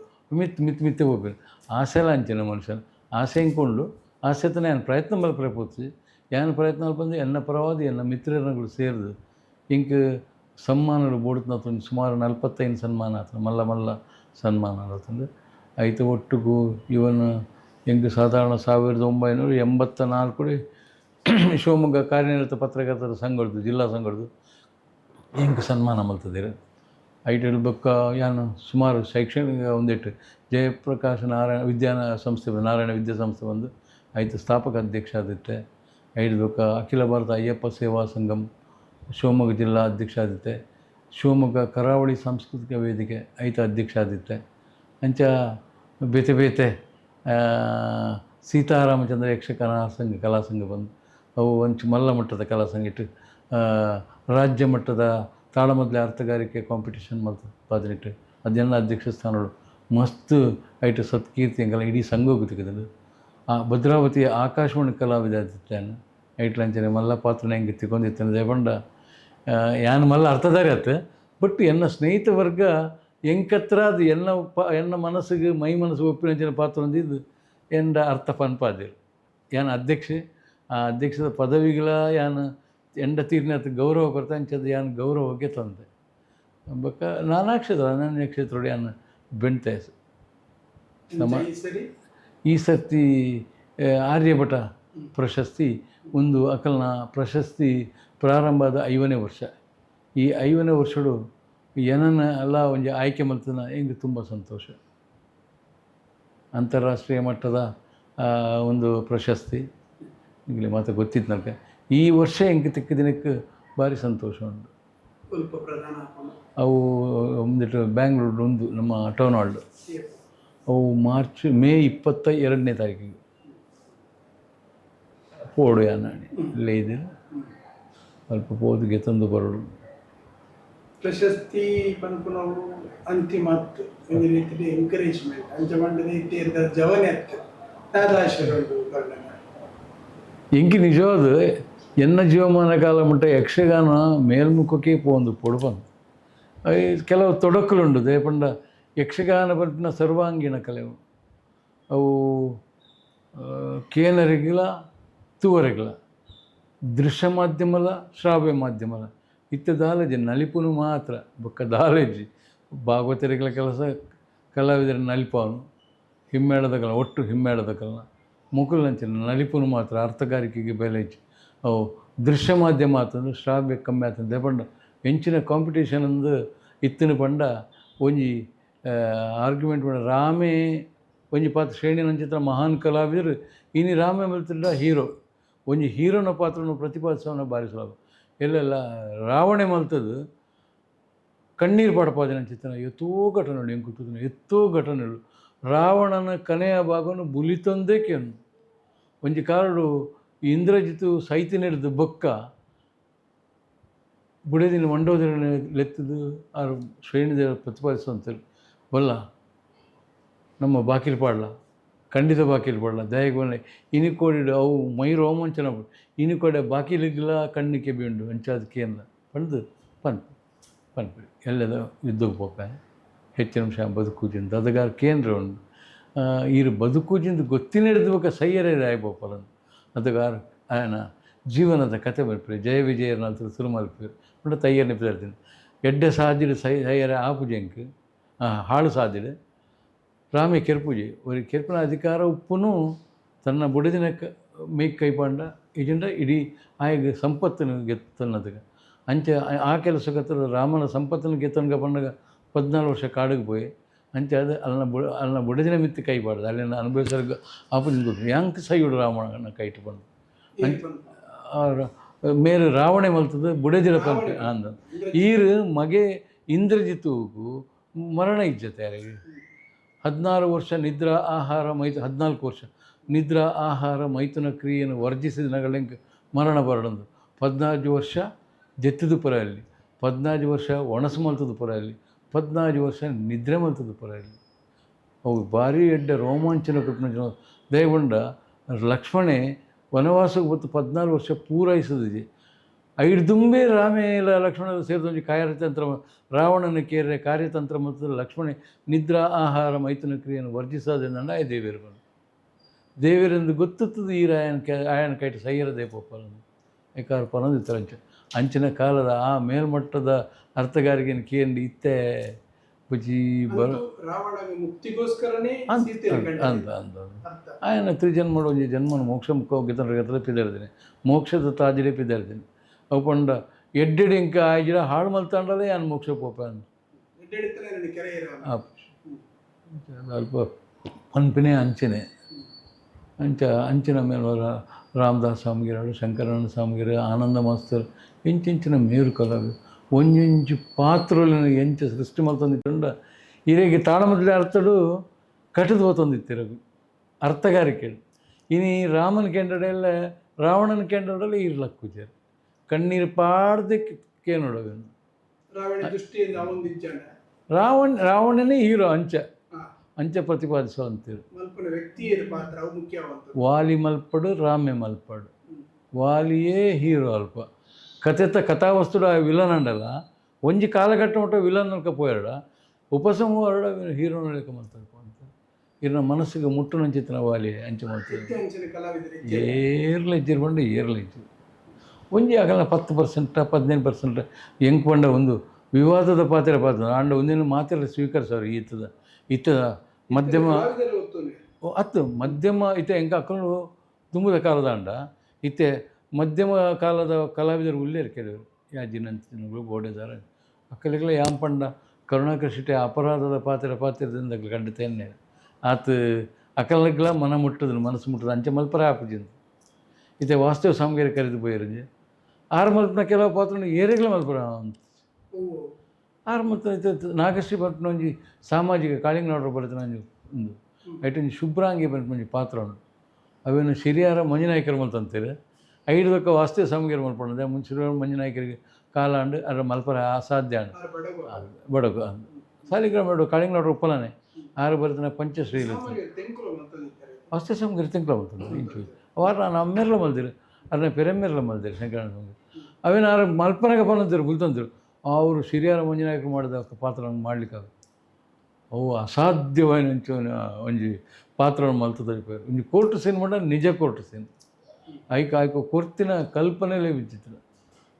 ಮಿತ್ತೆ ಹೋಗ್ಬೇಕು ಆಸೆಲ್ಲ ಅಂಚನೆ ಮನುಷ್ಯನ ಆಸೆ ಹಿಂಕೊಂಡು ಆಸೆ ತನ ಏನು ಪ್ರಯತ್ನ ಮಲ್ಪರೆ ಪೋತಿ ಏನು ಪ್ರಯತ್ನ ಬಂದು ಎನ್ನ ಪರವಾದಿ ಎನ್ನ ಮಿತ್ರರುಗಳು ಸೇರಿದು ಹಿಂಗೆ ಸನ್ಮಾನಗಳು ಬೋಡುತ್ತ ಸುಮಾರು 45 ಸನ್ಮಾನ ಆತ ಮಲ್ಲ ಸನ್ಮಾನ ಆತಂದು ಐತೆ ಒಟ್ಟಿಗೂ ಇವನು ಹೆಂಗೆ ಸಾಧಾರಣ 1984 ಶಿವಮೊಗ್ಗ ಕಾರ್ಯನಿರತ ಪತ್ರಕರ್ತರ ಸಂಘದ್ದು ಜಿಲ್ಲಾ ಸಂಘದ್ದು ಹೆಂಗೆ ಸನ್ಮಾನ ಮಲ್ತದಿರ ಐಟ್ ಹೇಳ್ಬೇಕ ಏನು ಸುಮಾರು ಶೈಕ್ಷಣಿಕ ಒಂದಿಟ್ಟು ಜಯಪ್ರಕಾಶ್ ನಾರಾಯಣ ವಿದ್ಯಾಸಂಸ್ಥೆ ಒಂದು ಐತೆ ಸ್ಥಾಪಕ ಅಧ್ಯಕ್ಷ ಆದಿತ್ತೆ ಐಡ್ಬೇಕ ಅಖಿಲ ಭಾರತ ಅಯ್ಯಪ್ಪ ಸೇವಾ ಸಂಗಮ್ ಶಿವಮೊಗ್ಗ ಜಿಲ್ಲಾ ಅಧ್ಯಕ್ಷ ಆದಿತ್ತೆ ಶಿವಮೊಗ್ಗ ಕರಾವಳಿ ಸಾಂಸ್ಕೃತಿಕ ವೇದಿಕೆ ಐತ ಅಧ್ಯಕ್ಷ ಆದಿತ್ತೆ ಅಂಚ ಬೇತೆ ಸೀತಾರಾಮಚಂದ್ರ ಯಕ್ಷಗಾನ ಸಂಘ ಕಲಾ ಸಂಘ ಬಂದು ಅವು ಒಂಚು ಮಲ್ಲ ಮಟ್ಟದ ಕಲಾ ಸಂಘ ಇಟ್ಟು ರಾಜ್ಯ ಮಟ್ಟದ ತಾಳಮದ್ದಲೆ ಅರ್ಥಗಾರಿಕೆ ಕಾಂಪಿಟೇಷನ್ ಮಾಡ್ತದೆ ಪಾದಿನಿಟ್ಟು ಅದೆಲ್ಲ ಅಧ್ಯಕ್ಷ ಸ್ಥಾನಗಳು ಮಸ್ತ್ ಐಟು ಸತ್ಕೀರ್ತಿ ಹಂಗೆಲ್ಲ ಇಡೀ ಸಂಘಕ್ಕೆ ತೆಗೆದು ಭದ್ರಾವತಿಯ ಆಕಾಶವಾಣಿ ಕಲಾವಿದ ಆದಿತ್ತಾನೆ ಐಟ್ಲಂಚನೆ ಮಲ್ಲ ಪಾತ್ರನ ಹೆಂಗೆ ತಿಕ್ಕೊಂಡಿತ್ತಾನೆ ದೇವಂಡ ಯಾನು ಮಲ್ಲ ಅರ್ಥದಾರಿ ಆಯ್ತು ಬಟ್ ಎನ್ನ ಸ್ನೇಹಿತ ವರ್ಗ ಎಂಕತ್ರ ಅದು ಎನ್ನ ಮನಸ್ಸಿಗೆ ಮೈ ಮನಸ್ಸು ಒಪ್ಪಿನಂಚಿನ ಪಾತ್ರ ಹೊಂದಿದ್ದು ಎಂಡ ಅರ್ಥ ಪನ್ಪಾದಿರು ಯಾನು ಅಧ್ಯಕ್ಷೆ ಆ ಅಧ್ಯಕ್ಷದ ಪದವಿಗಳ ಯಾನು ಎಂಡ ತೀರ್ನ ಗೌರವ ಬರ್ತಾ ಅಂಚದು ಯಾನು ಗೌರವಕ್ಕೆ ತಂದೆ ಬಕ್ಕ ನಾನಾ ಕ್ಷೇತ್ರ ಯಾನು ಬೆಣ್ತಾಯಿಸು ಈ ಸರ್ತಿ ಆರ್ಯಭಟ ಪ್ರಶಸ್ತಿ ಒಂದು ಅಕಲ್ನ ಪ್ರಶಸ್ತಿ ಪ್ರಾರಂಭದ 5ನೇ ವರ್ಷ ಈ 5ನೇ ವರ್ಷಡು ಏನನ್ನ ಎಲ್ಲ ಒಂದು ಆಯ್ಕೆ ಮಲ್ತನ ಹೆಂಗೆ ತುಂಬ ಸಂತೋಷ ಅಂತಾರಾಷ್ಟ್ರೀಯ ಮಟ್ಟದ ಒಂದು ಪ್ರಶಸ್ತಿ ಈಗಲೇ ಮಾತ್ರ ಗೊತ್ತಿತ್ತು ನನಗೆ ಈ ವರ್ಷ ಹೆಂಗೆ ತಿಕ್ಕ ದಿನಕ್ಕೆ ಭಾರಿ ಸಂತೋಷ ಉಂಟು ಅವು ಒಂದಿಟ್ಟು ಬ್ಯಾಂಗ್ಳೂರು ಒಂದು ನಮ್ಮ ಟೌನ್ ಹಾಲ್ ಅವು ಮೇ 22ನೇ ತಾರೀಕಿಗೆ ಪೋಡು ಯಾನಾಣಿ ಇಲ್ಲೇ ಇದ್ದೀರ ಸ್ವಲ್ಪ ಪೋದಿಗೆ ತಂದು ಬರೋಡು ಪ್ರಶಸ್ತಿ ಪಂಪು ನಾವು ಅಂತಿಮ ಒಂದು ರೀತಿಯಲ್ಲಿ ಎಂಕರೇಜ್ಮೆಂಟ್ ಅಂಚ ಮಂಡದ ಇದ್ದ ಜವನೆ ಎಂಕಿ ನಿಜವಾದ ಎನ್ನ ಜೀವಮಾನ ಕಾಲ ಮಟ್ಟ ಯಕ್ಷಗಾನ ಮೇಲ್ಮುಖಕ್ಕೆ ಪೋಂದು ಪೊಡುಪಂದು ಕೆಲವು ತೊಡಕುಲುಂಡು ದೇಪಂಡ ಯಕ್ಷಗಾನ ಪಂಪಿನ ಸರ್ವಾಂಗೀಣ ಕಲೆವು ಅವು ಕೇನರಿಗಿಲ ತೂವರೆಗಿಲ ದೃಶ್ಯ ಮಾಧ್ಯಮಲ ಶ್ರಾವ್ಯ ಮಾಧ್ಯಮಲ ಇತ್ತ ದಾಲೇಜಿ ನಲಿಪುನು ಮಾತ್ರ ಬೊಕ್ಕ ದಾಲೇಜಿ ಭಾಗವತರಿಗಳ ಕೆಲಸ ಕಲಾವಿದರ ನಲಿಪವನು ಹಿಮ್ಮೇಳದ ಒಟ್ಟು ಹಿಮ್ಮೇಳದ ಕಲ ಮುಕುಲ್ನಂಚಿನ ನಲಿಪುನು ಮಾತ್ರ ಅರ್ಥಗಾರಿಕೆಗೆ ಬೆಲೆ ಹೆಚ್ಚು ಅವು ದೃಶ್ಯ ಮಾಧ್ಯಮ ಆತಂದು ಶ್ರಾವ್ಯ ಕಮ್ಮಿ ಆತಂದು ದೇಪಂಡ ಹೆಂಚಿನ ಕಾಂಪಿಟೇಷನ್ ಅಂದು ಇತ್ತಿನ ಪಂಡ ಒಂಜಿ ಆರ್ಗ್ಯುಮೆಂಟ್ ಮಾಡ ರಾಮೇ ಒಂಜಿ ಪಾತ್ರ ಶ್ರೇಣಿ ನಂಚಿತ್ರ ಮಹಾನ್ ಕಲಾವಿದರು ಇನಿ ರಾಮೇ ಮಲ್ತಿದ್ದ ಹೀರೋ ಒಂಜಿ ಹೀರೋನ ಪಾತ್ರವನ್ನು ಪ್ರತಿಪಾದಿಸೋನ ಭಾರಿ ಸುಲಭ ಎಲ್ಲೆಲ್ಲ ರಾವಣೆ ಮಲ್ತದ್ದು ಕಣ್ಣೀರು ಪಡಪಾದಿನ ಚಿತ್ರ ಎತ್ತೋ ಘಟನೆಗಳು ಹೆಂಗೆ ಕೂತಿದ್ದ ಎತ್ತೋ ಘಟನೆಗಳು ರಾವಣನ ಕನೆಯ ಭಾಗವನ್ನು ಬುಲಿತಂದೇ ಕೆನ್ನು ಒಂಜಿ ಕಾರಡು ಇಂದ್ರಜಿತು ಸೈತಿ ನಡೆದು ಬೊಕ್ಕ ಬುಡದಿನ ಮಂಡೋದರ ಲೆತ್ತದು ಆ ಶ್ರೇಣಿದೇವ ಪ್ರತಿಪಾದಿಸುವಂಥದ್ದು ಬಲ್ಲ ನಮ್ಮ ಬಾಕಿಲು ಪಾಡ್ಲ ಖಂಡಿತ ಬಾಕಿಲು ಪಾಡ್ಲ ದಯಗೊನೆ ಇನಿಕೋಡಿ ಅವು ಮೈ ರೋಮಾಂಚನ ಇನಿಕೋಡೆ ಬಾಕಿಲಿಗಿಲ್ಲ ಕಣ್ಣಿಗೆ ಬೀಂಡು ಅಂಚಾದಕ್ಕೆ ಅಲ್ಲ ಪಂದು ಪನ್ಪು ಎಲ್ಲದ ಯುದ್ಧಕ್ಕೆ ಹೋಗ ಹೆಚ್ಚಿನ ಅಂಶ ಬದುಕುದಿಂದ ಅದಗಾರ ಕೇಂದ್ರ ಉಂಟು ಈರು ಬದುಕುಜಿಂದ ಗೊತ್ತಿನಡಿದ್ಬೇಕ ಸೈಯರೇ ರಾಯ್ಬೋಪರನ್ನು ಅದಗಾರು ఆయన ಜೀವನದ ಕತೆ ಬರ್ಪೇರು ಜಯ ವಿಜಯರ್ನಂತರ ಶುರು ಮಲ್ಪೇರು ನೋಡಿ ತಯ್ಯರ್ ನೆಪ್ಪಿರ್ತೀನಿ ಎಡ್ಡೆ ಸಾದಿಡು ಸೈಯರ ಆಪುಜೆಂಕ್ ಹಾಳು ಸಾದಿಡು ರಾಮೆ ಕೆರ್ಪುಜಿ ஒரு ಕೆರ್ಪಿನ ಅಧಿಕಾರ ಉಪ್ಪುನು ತನ್ನ ಬುಡದಿನ ಮೇಕ್ ಕೈಪಾಂಡ ಇಜಿಂದ ಇಡೀ ಆಯ್ಗೆ ಸಂಪತ್ತನ್ನು ಗೆತ್ತನ್ನದಗ ಅಂಚೆ ಆ ಕೆಲಸಕ್ಕೆ ರಾಮನ ಸಂಪತ್ತನ್ನು ಗೆತ್ತನ್ಗ ಪಂಡಗ 14 ವರ್ಷ ಕಾಡಿಗೆ ಪೋಯಿ ಅಂಚೆ ಅದು ಅಲ್ಲಿನ ಬುಡದಿನ ಮಿತ್ತಿ ಕೈ ಪಾಡ್ದು ಅಲ್ಲಿನ ಅನುಭವಿಸರ್ಗ ಆಪುಜಿನ ಕೊಟ್ಟು ಯಾಂಕ್ ಸೈಯುಡು ರಾವಣನ ಕೈಟ್ ಬಂದು ಮೇರು ರಾವಣೆ ಮಲ್ತದ ಬುಡದಿನ ಪಂಪ ಅಂದ ಈರು ಮಗೆ ಇಂದ್ರಜಿತುಗೂ ಮರಣ ಇಜ್ಜತೆ ಯಾರಿಗೆ 14 ವರ್ಷ ನಿದ್ರಾ ಆಹಾರ 14 ವರ್ಷ ನಿದ್ರಾ ಆಹಾರ ಮೈಥುನ ಕ್ರಿಯೆಯನ್ನು ವರ್ಜಿಸಿದ ನಗಳೆಂಗೆ ಮರಣ ಬರಡಂದು 14 ವರ್ಷ ಜೆತ್ತಿದು ಪುರ ಅಲ್ಲಿ 14 ವರ್ಷ ಒಣಸು ಮಲ್ತದ ಪುರ ಅಲ್ಲಿ 14 ವರ್ಷ ನಿದ್ರೆ ಮಲ್ತದ ಪುರ ಅಲ್ಲಿ ಅವು ಭಾರಿ ಎಡ್ಡ ರೋಮಾಂಚನ ಕೃಷ್ಣ ದಯಗೊಂಡ ಲಕ್ಷ್ಮಣೆ ವನವಾಸಕ್ಕೆ ಬತ್ತು 14 ವರ್ಷ ಪೂರೈಸಿದೆ ಐದು ದುಂಬೆ ರಾಮೇಲ ಲಕ್ಷ್ಮಣ ಸೇರಿದೊಂದು ಕಾರ್ಯತಂತ್ರ ರಾವಣನ ಕೇರೆ ಕಾರ್ಯತಂತ್ರ ಮತ್ತು ಲಕ್ಷ್ಮಣೆ ನಿದ್ರಾ ಆಹಾರ ಮೈಥುನ ಕ್ರಿಯೆಯನ್ನು ವರ್ಜಿಸೋದ್ರಿಂದ ಆಯ ದೇವಿಯರು ಬಂದು ದೇವಿಯರೆಂದು ಗೊತ್ತುತ್ತದೆ ಈ ಆಯನ ಕೈಟ್ ಸೈಯರ ದೇಪಪ್ಪರನ್ನು ಏಕಾರು ಪನೊಂದಿತ್ತರ ಅಂಚಿನ ಕಾಲದ ಆ ಮೇಲ್ಮಟ್ಟದ ಅರ್ಥಗಾರಿಕೆಯನ್ನು ಕೇಂದ್ರ ಇತ್ತೆ ಬುಜಿ ಬರ ಅಂತ ఆయన ತ್ರಿಜನ್ಮಡು ಒಂಜಿ ಜನ್ಮನ ಮೋಕ್ಷ ಮುಖ ಹೋಗಿತನ ಪಿದಾಡ್ತೀನಿ ಮೋಕ್ಷದ ತಾಜಿಡೆ ಪಿದಾಡ್ತೀನಿ ಅವು ಪಂಡ ಎಡ್ಡೆಡಿ ಇಂಕ ಆಯ್ಜಿಡ ಹಾಳು ಮಲ್ತಾಂಡಲೇ ನಾನು ಮೋಕ್ಷ ಪೋಪ ಅಲ್ಪ ಪನ್ಪಿನೇ ಅಂಚನೆ ಅಂಚಿನ ಮೇಲೆ ರಾಮದಾಸ್ ಸ್ವಾಮಿಗಿರಾಡು ಶಂಕರಣ್ಣ ಸ್ವಾಮಿಗಿರ ಆನಂದ ಮಾಸ್ತರ್ ಎಂಚಿಂಚಿನ ಮೇರು ಕಲಾವಿ ಒಂಜೊಂಜು ಪಾತ್ರಗಳನ್ನು ಎಂಚ ಸೃಷ್ಟಿ ಮಲ್ತೊಂದಿತ್ತಂಡ ಇರೆಗೆ ತಾಳಮದ್ಲೆ ಅರ್ಥಡು ಕಟದು ಹೋತೊಂದಿತ್ತಿರಗು ಅರ್ಥಗಾರಿಕೆ ಇನಿ ರಾಮನ ಕೆಂಡಡೆಲ್ಲ ರಾವಣನ ಕೆಂಡಡೆಲ್ಲ ಇರ್ಲಕ್ಕುಜರು ಕಣ್ಣೀರು ಪಾಡ್ದೆ ಕೇನೊಡವೇನು ರಾವಣನೇ ಹೀರೋ ಅಂಚೆ ಪ್ರತಿಪಾದಿಸುವ ಅಂತೀರು ವಾಲಿ ಮಲ್ಪಡು ರಾಮೆ ಮಲ್ಪಡು ವಾಲಿಯೇ ಹೀರೋ ಅಲ್ಪ ಕಥಾವಸ್ತುಡ ವಿಲನ್ ಅಂಡಲ್ಲ ಒಂಜಿ ಕಾಲಘಟ್ಟ ಮಟ್ಟ ವಿಲನ್ ಅನ್ಕ ಪೋಯಾಡ ಉಪಸಂಹಾರ ಹೀರೋನ ಲೆಕ್ಕ ಮಾಡ್ತಾರೆ ಅಂತ ಇನ್ನ ಮನಸ್ಸಿಗೆ ಮುಟ್ಟು ನಂಚಿತ್ತಿನ ವಾಲಿ ಅಂಚೆ ಮಾಡ್ತಾರೆ ಏರ್ಲೆಜ್ಜಿರ್ಬಂಡು ಏರ್ಲೆಜ್ಜಿ ಒಂಜಿ ಆಗಲ್ಲ 10% 15% ಹೆಂಗೆ ಪಂಡ ಒಂದು ವಿವಾದದ ಪಾತ್ರ ಆಂಡ ಒಂದಿನ ಮಾತೆಲ್ಲ ಸ್ವೀಕರಿಸೋರು ಇತ್ತದ ಮಧ್ಯಮ ಹತ್ತು ಮಧ್ಯಮ ಇತ್ತೆ ಹೆಂಗೆ ಅಕ್ಕಳು ತುಂಬದ ಕಾಲದ ಅಂಡ ಇತ್ತೆ ಮಧ್ಯಮ ಕಾಲದ ಕಲಾವಿದರು ಉಲ್ಲೇರು ಕೆಲವರು ಯಾಜಿನಂತಿನಗಳು ಗೋಡೆದಾರ ಅಕ್ಕಲಿಗೆಲ್ಲ ಯಾಮ್ ಪಂಡ ಕರುಣಾಕರ ಶೆಟ್ಟಿ ಅಪರಾಧದ ಪಾತ್ರದಿಂದ ಕಂಡಿತೇನೆ ಆತ ಅಕ್ಕಲಿಗೆಲ್ಲ ಮನಸ್ಸು ಮುಟ್ಟದ ಅಂಚೆ ಮಲ್ಪರ ಆಪಜಿಂದು ಇತ್ತೆ ವಾಸ್ತವ ಸ್ವಾಮಿಗೆ ಕರೆದು ಪೋಯಿರಂಜೆ ಆರು ಮಲ್ಪನ ಕೆಲವು ಪಾತ್ರ ಏರಿಗಳ ಮಲ್ಪರ ಅಂತ ಆರು ಮಲ್ತ ನಾಗಶ್ರೀ ಬರ್ಪನ ಒಂಜಿ ಸಾಮಾಜಿಕ ಕಾಳಿಂಗನವ್ರು ಬರ್ತಾನೆ ಒಂದು ಐಟೊಂದು ಶುಭ್ರಾಂಗಿ ಬರ್ಪಂಜಿ ಪಾತ್ರ ಉಂಟು ಅವೇನು ಶಿರಿಯಾರ ಮಂಜುನಾಯಕರು ಮಲ್ತಂತೀರಿ ಐದಕ್ಕ ವಾಸ್ತವ ಸ್ವಾಮಿಗೆ ಮಲ್ಪಂಡೆ ಮುಂಚೆ ಮಂಜುನಾಯಕರಿಗೆ ಕಾಲಾಂಡು ಅದರ ಮಲ್ಪರ ಅಸಾಧ್ಯ ಬಡಗು ಸಾಲಿಗ್ರಾಮ ನೋಡು ಕಾಳಿಂಗನವ್ರು ಉಪ್ಪಲನೆ ಆರು ಬರ್ತಾನೆ ಪಂಚಶ್ರೀ ವಾಸ್ತವ ಸ್ವಾಮಿಗೆ ತಿಂಕ್ಲ ಮಲ್ತಂದು ಅವಾರ ನಾನು ಅಮ್ಮೆಲ್ಲ ಮಲ್ದಿರು ಅದನ್ನ ಪೆರೆಮ್ಮೆಲ್ಲ ಮಲ್ದಿರು ಶಂಕರಣ್ಣ ಸ್ವಾಮಿ ಅವೇನು ಆರು ಮಲ್ಪನಾಗ ಬಂದಂತಿರು ಗುಲ್ತಂತಿರು ಅವರು ಶಿರಿಯಾರ ಮಂಜುನಾಯಕರು ಮಾಡಿದ ಪಾತ್ರ ಮಾಡಲಿಕ್ಕಾಗ ಅವು ಅಸಾಧ್ಯವಾದ ಒಂಜಿ ಪಾತ್ರವನ್ನು ಮಲ್ತದಲ್ಲಿಪೇರು ಒಂಜಿ ಕೋರ್ಟ್ ಸೀನ್ ಮಾಡ ನಿಜ ಕೋರ್ಟ್ ಸೀನ್ ಆಯ್ಕೆ ಕೊರ್ತಿನ ಕಲ್ಪನೆಯಲ್ಲೇ ವಿಚಿತ್ರ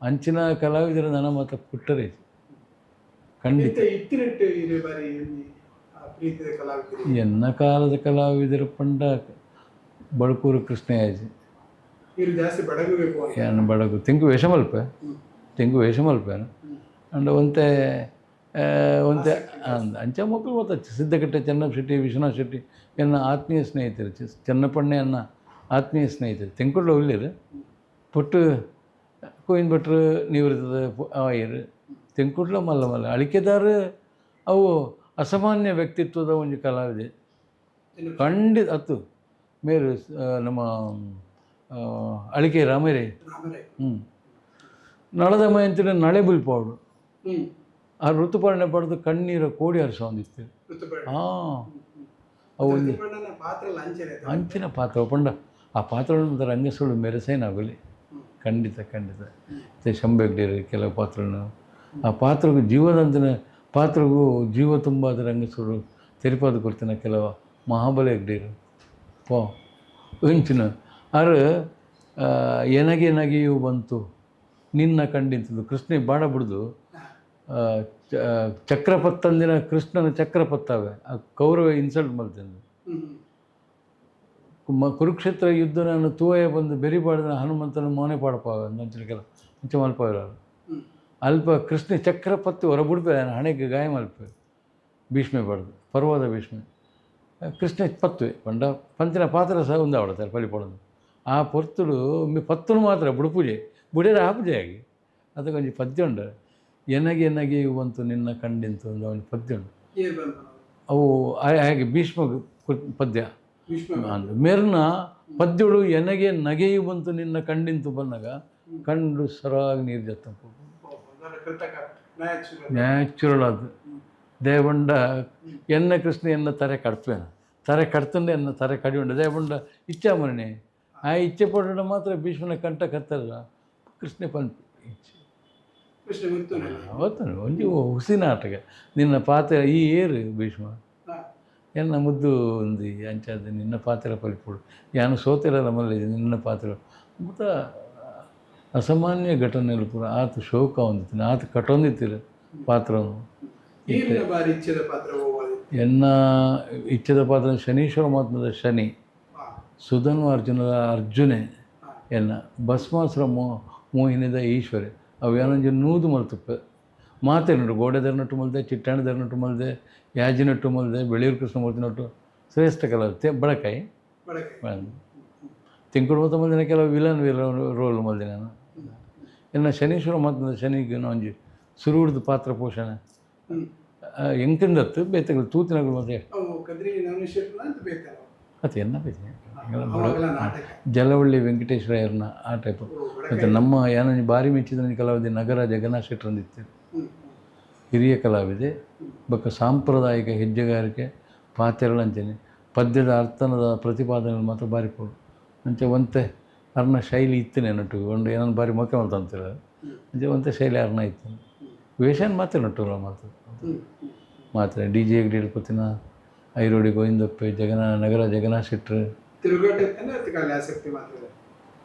ಅಂಚಿನ ಕಲಾವಿದರ ನನ್ನ ಮಾತ್ರ ಪುಟ್ಟರೆ ಖಂಡಿತ ಎನ್ನ ಕಾಲದ ಕಲಾವಿದರು ಪಂಡ ಬಳ್ಕೂರು ಕೃಷ್ಣಯಾಜಿ ಏನು ಬಡಗು ತೆಂಗು ವೇಷ ಮಲ್ಪೇನು ಅಂಡ್ ಒಂತೆ ಅಂಚ ಮಕ್ಕಳು ಗೊತ್ತಾச்சு ಸಿದ್ದಕಟ್ಟೆ ಚೆನ್ನಪ್ಪ ಶೆಟ್ಟಿ ವಿಶ್ವನಾಥ್ ಶೆಟ್ಟಿ ಎನ್ನ ಆತ್ಮೀಯ ಸ್ನೇಹಿತರು ಚೆನ್ನಪ್ಪಣ್ಣೆ ಅನ್ನ ಆತ್ಮೀಯ ಸ್ನೇಹಿತರು ತೆಂಕುಡ್ಲ ಉಳ್ಳೇರು ಪುಟ್ಟು ಕೋಯಿನ್ ಭಟ್ರು ನಿವೃತ್ತದ ಆಯರು ತೆಂಕುಡ್ಲ ಮಲ್ಲ ಅಳಿಕೆದಾರ ಅವು ಅಸಾಮಾನ್ಯ ವ್ಯಕ್ತಿತ್ವದ ಒಂದು ಕಲಾವಿದೆ ಖಂಡಿತ ಅತ್ತು ಮೇರು ನಮ್ಮ ಅಳಿಕೆ ರಾಮರೇ ನಳದ ಮಯಂತಿನ ನಳೆ ಬಿಲ್ಪಾಡು ಆ ಋತುಪರ್ಣೆ ಪಡೆದು ಕಣ್ಣೀರ ಕೋಡಿ ಹರಿಸ ಹೊಂದಿತ್ತು ಅವು ಅಂಚಿನ ಪಾತ್ರ ಪಂಡ ಆ ಪಾತ್ರಗಳನ್ನು ರಂಗಸುಳು ಮೆರೆಸೇನಾಗಲಿ ಖಂಡಿತ ಶಂಬೆಗ್ಡೇರಿ ಕೆಲವು ಪಾತ್ರನು ಆ ಪಾತ್ರಗೂ ಜೀವದಂತಿನ ಪಾತ್ರಗೂ ಜೀವ ತುಂಬ ರಂಗಸುಳು ತೆರಿಪಾದ ಕೊಡ್ತಿನ ಕೆಲವು ಮಹಾಬಲಿ ಎಗ್ಡೀರು ಓ ಇಂಚಿನ ಅರು ಎನಗೆ ನಗೆಯೂ ಬಂತು ನಿನ್ನ ಕಂಡಿಂತದ್ದು ಕೃಷ್ಣ ಬಾಣ ಬಿಡ್ದು ಚಕ್ರಪತ್ತಂದಿನ ಕೃಷ್ಣನ ಚಕ್ರಪತ್ತವೆ ಆ ಕೌರವ ಇನ್ಸಲ್ಟ್ ಮಾಡ್ತಂದು ಕುರುಕ್ಷೇತ್ರ ಯುದ್ಧ ನಾನು ತೂವಯ ಬಂದು ಬೆರಿಬಾರ್ದ ಹನುಮಂತನ ಮೋನೆ ಪಾಡಪಾವ ಅಂಚನಕ್ಕೆಲ್ಲ ಮುಂಚೆ ಮಲ್ಪವರು ಅಲ್ಪ ಕೃಷ್ಣ ಚಕ್ರಪತ್ತಿ ಹೊರಬಿಡ್ಪೆ ಹಣೆಗೆ ಗಾಯ ಮಲ್ಪೆ ಭೀಷ್ಮೆ ಬಾರ್ದು ಪರ್ವದ ಭೀಷ್ಮೆ ಕೃಷ್ಣ ಪತ್ತುವೆ ಪಂಡ ಪಂಚಿನ ಪಾತ್ರ ಸಹ ಒಂದು ಆವಡ್ತಾರೆ ಪಲಿಪಡೋದು ಆ ಪೊರ್ತುಡು ಪತ್ತುನು ಮಾತ್ರ ಬುಡುಪೂಜೆ ಬುಡೇರ ಆ ಪೂಜೆ ಆಗಿ ಅದಕ್ಕೆ ಒಂದು ಪದ್ಯ ಉಂಡು ಎನಗೆ ನಗೆಯು ಬಂತು ನಿನ್ನ ಕಂಡಿಂತು ಒಂದು ಒಂದು ಪದ್ಯ ಉಂಟು ಅವು ಹಾಗೆ ಭೀಷ್ಮ ಪದ್ಯ ಮೇರ್ನ ಪದ್ಯಗಳು ಎನಗೆ ನಗೆಯು ಬಂತು ನಿನ್ನ ಕಂಡಿಂತು ಬಂದಾಗ ಕಂಡು ಸರಾಗಿ ನೀರು ಜತ್ತ ನ್ಯಾಚುರಲ್ ಅದು ದೇವಂಡ ಎನ್ನ ಕೃಷ್ಣ ಎನ್ನ ತರೆ ಕಡ್ಪೇನ ತರೆ ಕಡ್ತಂಡೆ ಎನ್ನ ತರೆ ಕಡಿ ಉಂಡು ದೇವಂಡ ಇಚ್ಛಾಮರಣೆ ಆ ಇಚ್ಛೆ ಪಡ ಮಾತ್ರ ಭೀಷ್ಮನ ಕಂಠ ಕತ್ತಲ್ಲ ಕೃಷ್ಣ ಪಂಪಿ ಅವತ್ತಾನೆ ಒಂಜಿ ಹುಸಿ ನಾಟಕ ನಿನ್ನ ಪಾತ್ರ ಈ ಏರು ಭೀಷ್ಮ ಎನ್ನ ಮುದ್ದು ಒಂದು ಅಂಚಾದ ನಿನ್ನ ಪಾತ್ರ ಪಲಿಪುಡು ಯಾನು ಸೋತಿರಲ್ಲ ಮಲ್ಲ ನಿನ್ನ ಪಾತ್ರ ಮತ್ತು ಅಸಾಮಾನ್ಯ ಘಟನೆಗಳು ಪೂರ ಆತ ಶೋಕ ಹೊಂದಿತ್ತು ಆತ ಕಟ್ಟೊಂದಿತ್ತಿರ ಪಾತ್ರವನ್ನು ಎನ್ನ ಇಚ್ಛದ ಪಾತ್ರ ಶನೀಶ್ವರ ಮಹಾತ್ಮದ ಶನಿ ಸುಧನ್ವ ಅರ್ಜುನದ ಅರ್ಜುನೆ ಎನ್ನ ಭಸ್ಮಾಸುರ ಮೋಹಿನಿದ ಈಶ್ವರೆ ಅವು ಏನೊಂದು ನೂದು ಮಲ್ತುಪ್ಪೆ ಮಾತೇನುಂಟು ಗೋಡೆದರ್ನಟ್ಟು ಮಲ್ದೆ ಚಿಟ್ಟಾಣದರ್ನಟ್ಟು ಮಲ್ದೆ ಯಾಜಿನಟ್ಟು ಮಲ್ದೆ ಬೆಳೆಯೂರು ಕೃಷ್ಣಮೂರ್ತಿನಟ್ಟು ಶ್ರೇಷ್ಠ ಕಲಾವಿದೆ ಬಡಕಾಯಿ ತಿಂಕುಡು ಮೊತ್ತ ಮಲ್ದಿನ ಕೆಲವು ವಿಲನ್ ರೋಲ್ ಮಲ್ದೆ ನಾನು ಎನ್ನ ಶನೀಶ್ವರ ಮಹಾತ್ಮದ ಶನಿಗೆ ಒಂಜಿ ಸುರುಡ್ದು ಪಾತ್ರ ಪೋಷಣೆ ಎಂಕಿಂದತ್ತು ಬೇತಗಳು ತೂತಿನಗಳು ಮತ್ತೆ ಅದು ಎನ್ನ ಬೇತೆ ಜಲವಳ್ಳಿ ವೆಂಕಟೇಶ್ವರಯ್ಯರ್ನ ಆ ಟೈಪು ಮತ್ತು ನಮ್ಮ ಏನಂಜ ಭಾರಿ ಮೆಚ್ಚಿದ ಕಲಾವಿದೆ ನಗರ ಜಗನ್ನಾಥ್ ಶೆಟ್ಟರಂದಿತ್ತು ಹಿರಿಯ ಕಲಾವಿದೆ ಬೊಕ್ಕ ಸಾಂಪ್ರದಾಯಿಕ ಹೆಜ್ಜೆಗಾರಿಕೆ ಪಾತೆರಳಂಚನೆ ಪದ್ಯದ ಅರ್ಥನದ ಪ್ರತಿಪಾದನೆ ಮಾತ್ರ ಭಾರಿ ಪೋಡು ಅಂಚೆ ಒಂತೆ ಅರ್ನ ಶೈಲಿ ಇತ್ತನೆ ನಟು ಒಂದು ಏನನ್ನು ಭಾರಿ ಮೊಕ್ಕೆ ಮಾಡ್ತಂತೀರ ಅಂಚೆ ಒಂತೆ ಶೈಲಿ ಅರ್ನ ಇತ್ತು ವೇಷನ್ ಮಾತ್ರ ನಟು ಮಾತ್ರ ಡಿ ಜೆ ಹಿಡ್ಕೊತಿನ ಐರೋಡಿ ಗೋವಿಂದಪ್ಪೆ ನಗರ ಜಗನ್ನಾಥ್ ಶೆಟ್ರು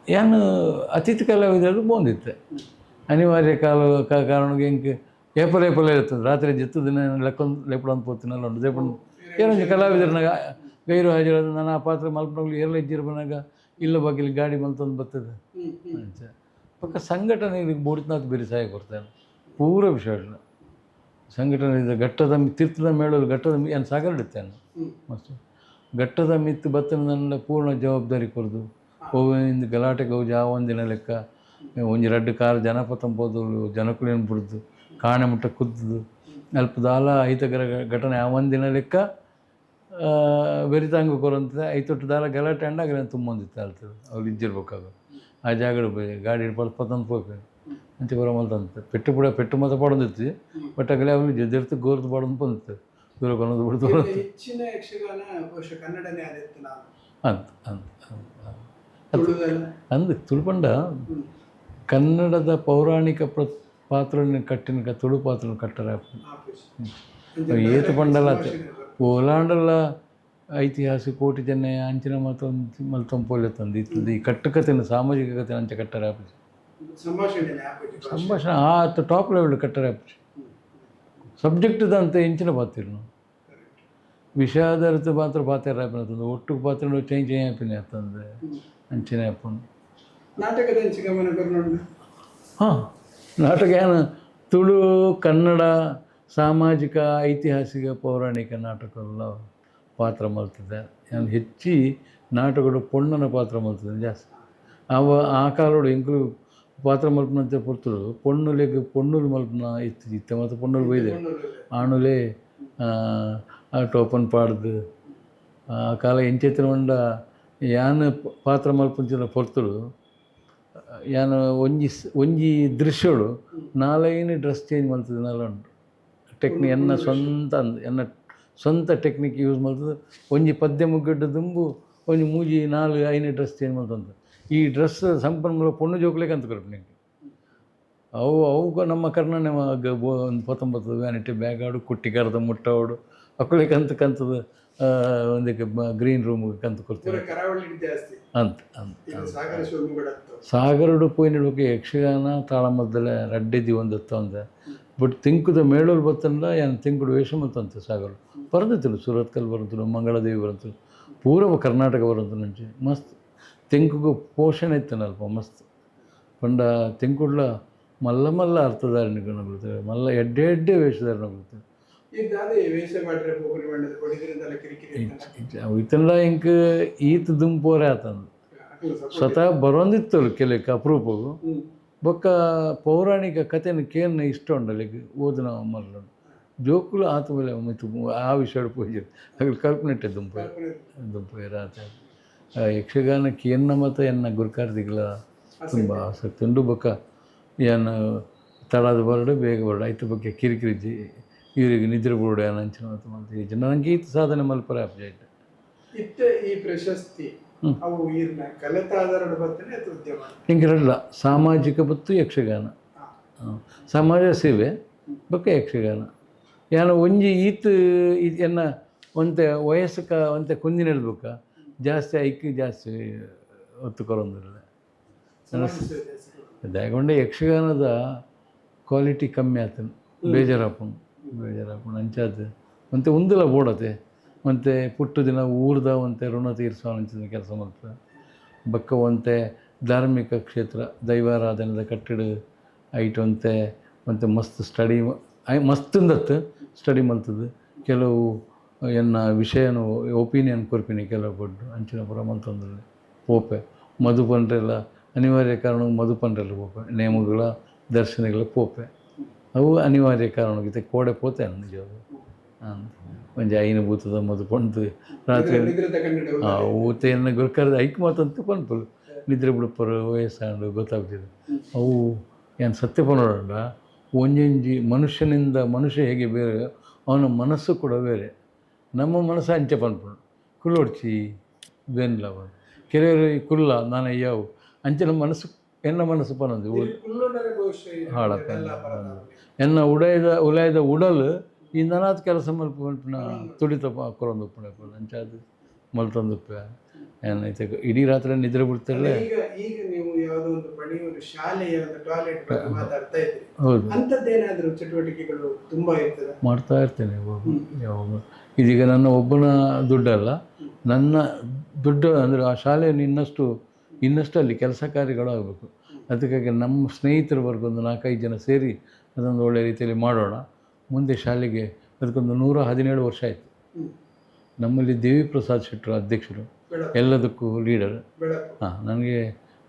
ಏನು ಅತಿಥಿ ಕಲಾವಿದರು ಬಂದಿತ್ತೆ ಅನಿವಾರ್ಯ ಕಾರಣಕ್ಕೆ ಹೆಂಗೆ ಏಪಲ ಇರ್ತದೆ ರಾತ್ರಿ ಜಿತ್ತು ದಿನ ಲೆಪ್ಪಡೊಂದು ಪೋತಿನಲ್ಲ ಉಂಟು ದೇಪಣ್ಣು ಏನೊಂದು ಕಲಾವಿದರನಾಗ ಗೈರು ಹಾಜರಾದ ನಾನು ಆ ಪಾತ್ರ ಮಲ್ಪನಾಗ್ಲಿ ಎಲ್ಲ ಇಜ್ಜಿರು ಬನಾಗ ಇಲ್ಲ ಬಾಗಿಲಿ ಗಾಡಿ ಮಲ್ತೊಂದು ಬರ್ತದೆ ಅಂಚ ಪಕ್ಕ ಸಂಘಟನೆ ಬೂಡ್ತನಾಥ್ ಬೇರೆ ಸಹಾಯ ಕೊಡ್ತಾನೆ ಪೂರ ವಿಷಯ ಸಂಘಟನೆ ಘಟ್ಟದ ತೀರ್ಥದ ಮೇಳಲು ಘಟ್ಟದ ಏನು ಸಾಗರಡಿತ್ತೇನು ಮಸ್ತು ಘಟ್ಟದ ಮಿತ್ತು ಬತ್ತನ ನನ್ನ ಪೂರ್ಣ ಜವಾಬ್ದಾರಿ ಕೊಡ್ದು ಹೋಗಿಂದ ಗಲಾಟೆಗೆ ಹೋಗಿ ಆ ಒಂದಿನ ಲೆಕ್ಕ ಒಂಜಿ ರಡ್ಡು ಕಾರ್ ಜನಪತಂ ಹೋದಳು ಜನಕುಳೇನು ಬಿಡ್ದು ಕಾಣೆ ಮುಟ್ಟ ಕುದ್ದು ಅಲ್ಪದಾಲ ಐತಗರ ಘಟನೆ ಆ ಒಂದಿನ ಲೆಕ್ಕ ಬೆರಿತಾಂಗ ಕೊರಂತ ಐತೊಟ್ಟು ದಾಲ ಗಲಾಟೆ ಅಂಡಾಗ ತುಂಬೊಂದಿತ್ತು ಅಲ್ತದೆ ಅವ್ರು ಇಜ್ಜಿರ್ಬೇಕಾಗ ಆ ಜಾಗಡು ಗಾಡಿ ಪತಂದು ಹೋಗ್ಬೇಕು ಅಂಚೆ ಬರೋ ಮಲ್ತಂತ ಪೆಟ್ಟು ಮತ ಪಡೊಂದಿತ್ತು ಬಟ್ ಆಗಲೇ ಅವ್ನು ಜರ್ತು ಗೋರ್ದು ಪಡೊಂದು ಬಂದಿತ್ತು ದೂರ ಕೊನೋದು ಬಿಡ್ತು ಅಂದು ತುಳುಪಂಡ ಕನ್ನಡದ ಪೌರಾಣಿಕ ಪಾತ್ರನ ಕಟ್ಟಿನ ತುಳು ಪಾತ್ರ ಕಟ್ಟರ ಏತು ಪಂಡಲ ಓಲಾಂಡಲ ಐತಿಹಾಸಿಕ ಕೋಟಿ ಜನ ಅಂಚಿನ ಮತ್ತೊಂದು ಮಲ್ತೊಂಪೊಲ್ಲೆ ತಂದಿತ್ತು ಈ ಕಟ್ಟುಕತೆನ ಸಾಮಾಜಿಕ ಕತೆ ಅಂಚೆ ಕಟ್ಟರ ಸಂಭಾಷಣೆ ಆ ಟಾಪ್ ಲೆವೆಲ್ ಕಟ್ಟರ ಸಬ್ಜೆಕ್ಟ್ದಂತ ಇಂಚಿನ ಪಾತಿರು ವಿಷಯಾಧಾರಿತ ಪಾತ್ರ ಪಾತ್ರ ಆಪನತ್ತಂದು ಒಟ್ಟು ಪಾತ್ರ ಚೇಂಜ್ ಆಪಿನ ಆತಂದೆ ಅಂಚಿನ ಆಪನ್ ಹಾಂ ನಾಟಕ ಏನು ತುಳು ಕನ್ನಡ ಸಾಮಾಜಿಕ ಐತಿಹಾಸಿಕ ಪೌರಾಣಿಕ ನಾಟಕಲ್ಲ ಪಾತ್ರ ಮಲ್ತದೆ ನಾನು ಹೆಚ್ಚಿ ನಾಟಕಗಳು ಪೊಣ್ಣನ ಪಾತ್ರ ಮಲ್ತದೆ ಜಾಸ್ತಿ ಆ ಕಾಲೋಡು ಎಂಕಲು ಪಾತ್ರ ಮಲ್ಪನಂತೆ ಪೊರ್ತರು ಪೊಣ್ಣುಲು ಮಲ್ಪನ ಇತ್ತೆ ಮತ್ತು ಪೊಣ್ಣುಲು ಬೈದೆ ಆಣುಲೆ ಟೋಪನ್ ಪಾಡ್ದು ಆ ಕಾಲ ಎಂಚೆತ್ತಿನ ಉಂಡ ಯಾನು ಪಾತ್ರ ಮಲ್ಪಂಚಿನ ಪೊರ್ತರು ಯಾನು ಒಂಜಿ ದೃಶ್ಯಗಳು ನಾಲೈನು ಡ್ರೆಸ್ ಚೇಂಜ್ ಮಲ್ತದೆ ನಾಲ ಉಂಟು ಎನ್ನ ಸ್ವಂತ ಟೆಕ್ನಿಕ್ ಯೂಸ್ ಮಲ್ತದೆ ಒಂಜಿ ಪದ್ಯ ಮುಗ್ಗಡ್ಡು ದುಂಬು ಒಂಜಿ ಮೂಜಿ 4-5 ಡ್ರೆಸ್ ಚೇಂಜ್ ಮಲ್ತಂತ ಈ ಡ್ರೆಸ್ ಸಂಪನ್ಮೂಲ ಪೊಣ್ಣು ಜೋಕ್ಲಿಕ್ಕೆ ಅಂತ ಕೊರಪು ನಿಂಗೆ ಅವು ನಮ್ಮ ಕರ್ನಾಟಕ ಒಂದು 19 ವ್ಯಾನಿಟಿ ಬ್ಯಾಗ್ ಆಡು ಕುಟ್ಟಿ ಕರೆದ ಮುಟ್ಟ ಆಡು ಅಕ್ಕಳಿಗೆ ಕಂತದ ಒಂದಕ್ಕೆ ಗ್ರೀನ್ ರೂಮ್ಗೆ ಕಂತು ಕೊಡ್ತೀವಿ ಕರಾವಳಿ ಜಾಸ್ತಿ ಅಂತ ಅಂತ ಸಾಗರ ಸಾಗರಡು ಪೋಯಿನಡುಗೆ ಯಕ್ಷಗಾನ ತಾಳಮದ್ದಲೆ ರಡ್ಡೆದಿ ಒಂದತ್ತ ಅಂದ ಬಟ್ ತಿಂಕುದ ಮೇಳೂರು ಬತ್ತಂದ ಏನು ತಿಂಕುಡು ವೇಷ ಮತ್ತಂತೆ ಸಾಗರ ಬರೆದಿತ್ತು ಸೂರತ್ಕಲ್ ಬರಂತು ಮಂಗಳದೇವಿ ಬರಂತು ಪೂರ್ವ ಕರ್ನಾಟಕ ಬರಂತು ನಂಚೆ ಮಸ್ತ್ ತೆಂಕುಗೂ ಪೋಷಣೆ ಇತ್ತನಲ್ಪ ಮಸ್ತ್ ಪಂಡ ತೆಂಕುಡ್ಲ ಮಲ್ಲ ಮಲ್ಲ ಅರ್ಥಧಾರಣೆಗಳು ನಗುತ್ತೇವೆ ಮಲ್ಲ ಎಡ್ಡೆ ಎಡ್ಡೆ ವೇಷಧಾರಣೆಗಳು ಇತ್ತಂಡ ಇಂಕ ಈತ ದುಂಪೋರೆ ಆತಂದು ಸ್ವತಃ ಬರೋಂದಿತ್ತಲ್ಲ ಕೆಲಕ್ಕೆ ಅಪರೂಪವು ಬೊಕ್ಕ ಪೌರಾಣಿಕ ಕಥೆನ ಕೇನ್ನ ಇಷ್ಟ ಉಂಡಲ್ಲಿಗೆ ಓದಿನ ಮಲ್ಲ ಜೋಕುಲು ಆತ ಮೇಲೆ ಮಿತ್ತು ಆ ವಿಷಯ ಪೂಜೆ ಹಾಗೆ ಕಲ್ಪನೆಟ್ಟೆ ದುಂಪು ರಾತ ಯಕ್ಷಗಾನಕ್ಕೆ ಎನ್ನ ಮತ್ತು ಎನ್ನ ಗುರುಕಾರ್ತಿಗಳ ತುಂಬ ಆಸಕ್ತಿ ಉಂಡು ಬೊಕ್ಕ ಏನು ತಡಾದ ಬರಡು ಬೇಗ ಬರಡು ಐತ ಬಗ್ಗೆ ಕಿರಿಕಿರಿಜಿ ಇವರಿಗೆ ನಿದ್ರೆ ಬಿಡು ಅಂಚಿನ ಮತ್ತು ಈ ಜನ ನನಗೆ ಈತ ಸಾಧನೆ ಮಲ್ಪರೆ ಅಪ್ಜಾಯ್ತು ಇತ್ತೆ ಈ ಪ್ರಶಸ್ತಿ ಅವು ಈರ್ನ ಕಲೆತ ಆಧಾರದ ಬರ್ತನೆ ಅಥವಾ ಉದ್ಯಮ ಹಿಂಗಿರಲ್ಲ ಸಾಮಾಜಿಕ ಮತ್ತು ಯಕ್ಷಗಾನ ಸಮಾಜ ಸೇವೆ ಬೊಕ್ಕ ಯಕ್ಷಗಾನ ಏನು ಒಂಜಿ ಈತ ಎನ್ನ ಒಂತೆ ವಯಸ್ಸಕ ಒಂತೆ ಕುಂದಿನ ಹೇಳ್ಬೇಕ ಜಾಸ್ತಿ ಐಕ್ಯ ಜಾಸ್ತಿ ಒತ್ತು ಕೊರೊಂದಿಲ್ಲ ದಯಗೊಂಡೆ ಯಕ್ಷಗಾನದ ಕ್ವಾಲಿಟಿ ಕಮ್ಮಿ ಆತನು ಬೇಜಾರಾಪುಂಡು ಅಂಚಾದ ಮತ್ತು ಉಂದಲ ಬೋಡತೆ ಮತ್ತು ಪುಟ್ಟು ದಿನ ಊರ್ದ ಒಂತೆ ಋಣ ತೀರ್ಸೋ ಅಂಚಿನ ಕೆಲಸ ಮಾಡ್ತಾರೆ ಬಕ್ಕ ಒಂತೆ ಧಾರ್ಮಿಕ ಕ್ಷೇತ್ರ ದೈವಾರಾಧನೆದ ಕಟ್ಟಡ ಐಟಂತೆ ಮತ್ತು ಮಸ್ತ್ ಸ್ಟಡಿ ಮಸ್ತಂದತ್ತು ಸ್ಟಡಿ ಮಲ್ತದ್ದು ಕೆಲವು ಎನ್ನ ವಿಷಯನು ಒಪಿನಿಯನ್ ಕೊರ್ಪಿನಿ ಕೆಲವು ಕೊಟ್ಟು ಅಂಚಿನ ಪುರ ಮಲ್ತಂದ್ರಲ್ಲಿ ಪೋಪೆ ಮಧು ಪಂಡ್ರೆಲ್ಲ ಅನಿವಾರ್ಯ ಕಾರಣ ಮಧು ಪಂಡ್ರೆಲ್ಲ ಪೋಪೆ ನೇಮಗಳ ದರ್ಶನಗಳ ಪೋಪೆ ಅವು ಅನಿವಾರ್ಯ ಕಾರಣಕ್ಕೆ ಕೋಡೆ ಪೋತೆ ನಿಜವಾದ ಒಂಜಿ ಐನು ಬೂತದ ಮದು ಪಂಡು ರಾತ್ರಿ ಊತೆಯನ್ನು ಗುರುಕರದ ಐಕ್ ಮಾತಂತ ಪನ್ಪಲು ನಿದ್ರೆ ಬಿಡುಪರು ವಯಸ್ಸಾಂಡು ಗೊತ್ತಾಗ್ತಿದೆ ಅವು ಏನು ಸತ್ಯ ಪನೋಡ ಒಂಜೊಂಜಿ ಮನುಷ್ಯನಿಂದ ಮನುಷ್ಯ ಹೇಗೆ ಬೇರೆ ಅವನ ಮನಸ್ಸು ಕೂಡ ಬೇರೆ ನಮ್ಮ ಮನಸ್ಸು ಅಂಚೆ ಪನ್ಪುಂಡು ಕುಳ್ಳೊಡ್ಚಿ ಬೇನಿಲ್ಲ ಕೆಲವರು ಕುಲ್ಲ ನಾನು ಅಯ್ಯವು ಅಂಚಿನ ಮನಸ್ಸು ಎನ್ನ ಮನಸ್ಸು ಪನೊಂದು ಹಾಳಪ್ಪ ಎನ್ನ ಉಲಾಯ್ದ ಉಡಲು ಈ ನನಾತ್ ಕೆಲಸ ಮಲ್ಪನ ತುಡಿತ ಕೊರೊಂದು ಉಪ್ಪಣೆ ಅಂಚಾದ ಮಲ್ತೊಂದುಪ್ಪ ಏನೈತೆ ಇಡೀ ರಾತ್ರಿ ನಿದ್ರೆ ಬಿಡ್ತಿರಲೇ ಈಗ ನೀವು ಯಾವುದೋ ಒಂದು ಪಣಿಯೂರು ಶಾಲೆಯ ಒಂದು ಟಾಯ್ಲೆಟ್ ಬಗ್ಗೆ ಮಾತಾಡ್ತಾ ಇದ್ರಿ ಹೌದು ಅಂಥದ್ದೇನಾದರೂ ಚಟುವಟಿಕೆಗಳು ತುಂಬ ಇರ್ತದೆ ಮಾಡ್ತಾ ಇರ್ತೇನೆ ಯಾವಾಗ ಇದೀಗ ನನ್ನ ಒಬ್ಬನ ದುಡ್ಡಲ್ಲ ನನ್ನ ದುಡ್ಡು ಅಂದರೆ ಆ ಶಾಲೆಯನ್ನು ಇನ್ನಷ್ಟು ಅಲ್ಲಿ ಕೆಲಸ ಕಾರ್ಯಗಳು ಆಗಬೇಕು ಅದಕ್ಕಾಗಿ ನಮ್ಮ ಸ್ನೇಹಿತರ ವರ್ಗ ಒಂದು 4-5 ಜನ ಸೇರಿ ಅದೊಂದು ಒಳ್ಳೆಯ ರೀತಿಯಲ್ಲಿ ಮಾಡೋಣ ಮುಂದೆ ಶಾಲೆಗೆ ಅದಕ್ಕೊಂದು 117 ವರ್ಷ ಆಯಿತು ನಮ್ಮಲ್ಲಿ ದೇವಿ ಪ್ರಸಾದ್ ಶೆಟ್ಟರು ಅಧ್ಯಕ್ಷರು ಎಲ್ಲದಕ್ಕೂ ಲೀಡರ್ ನನಗೆ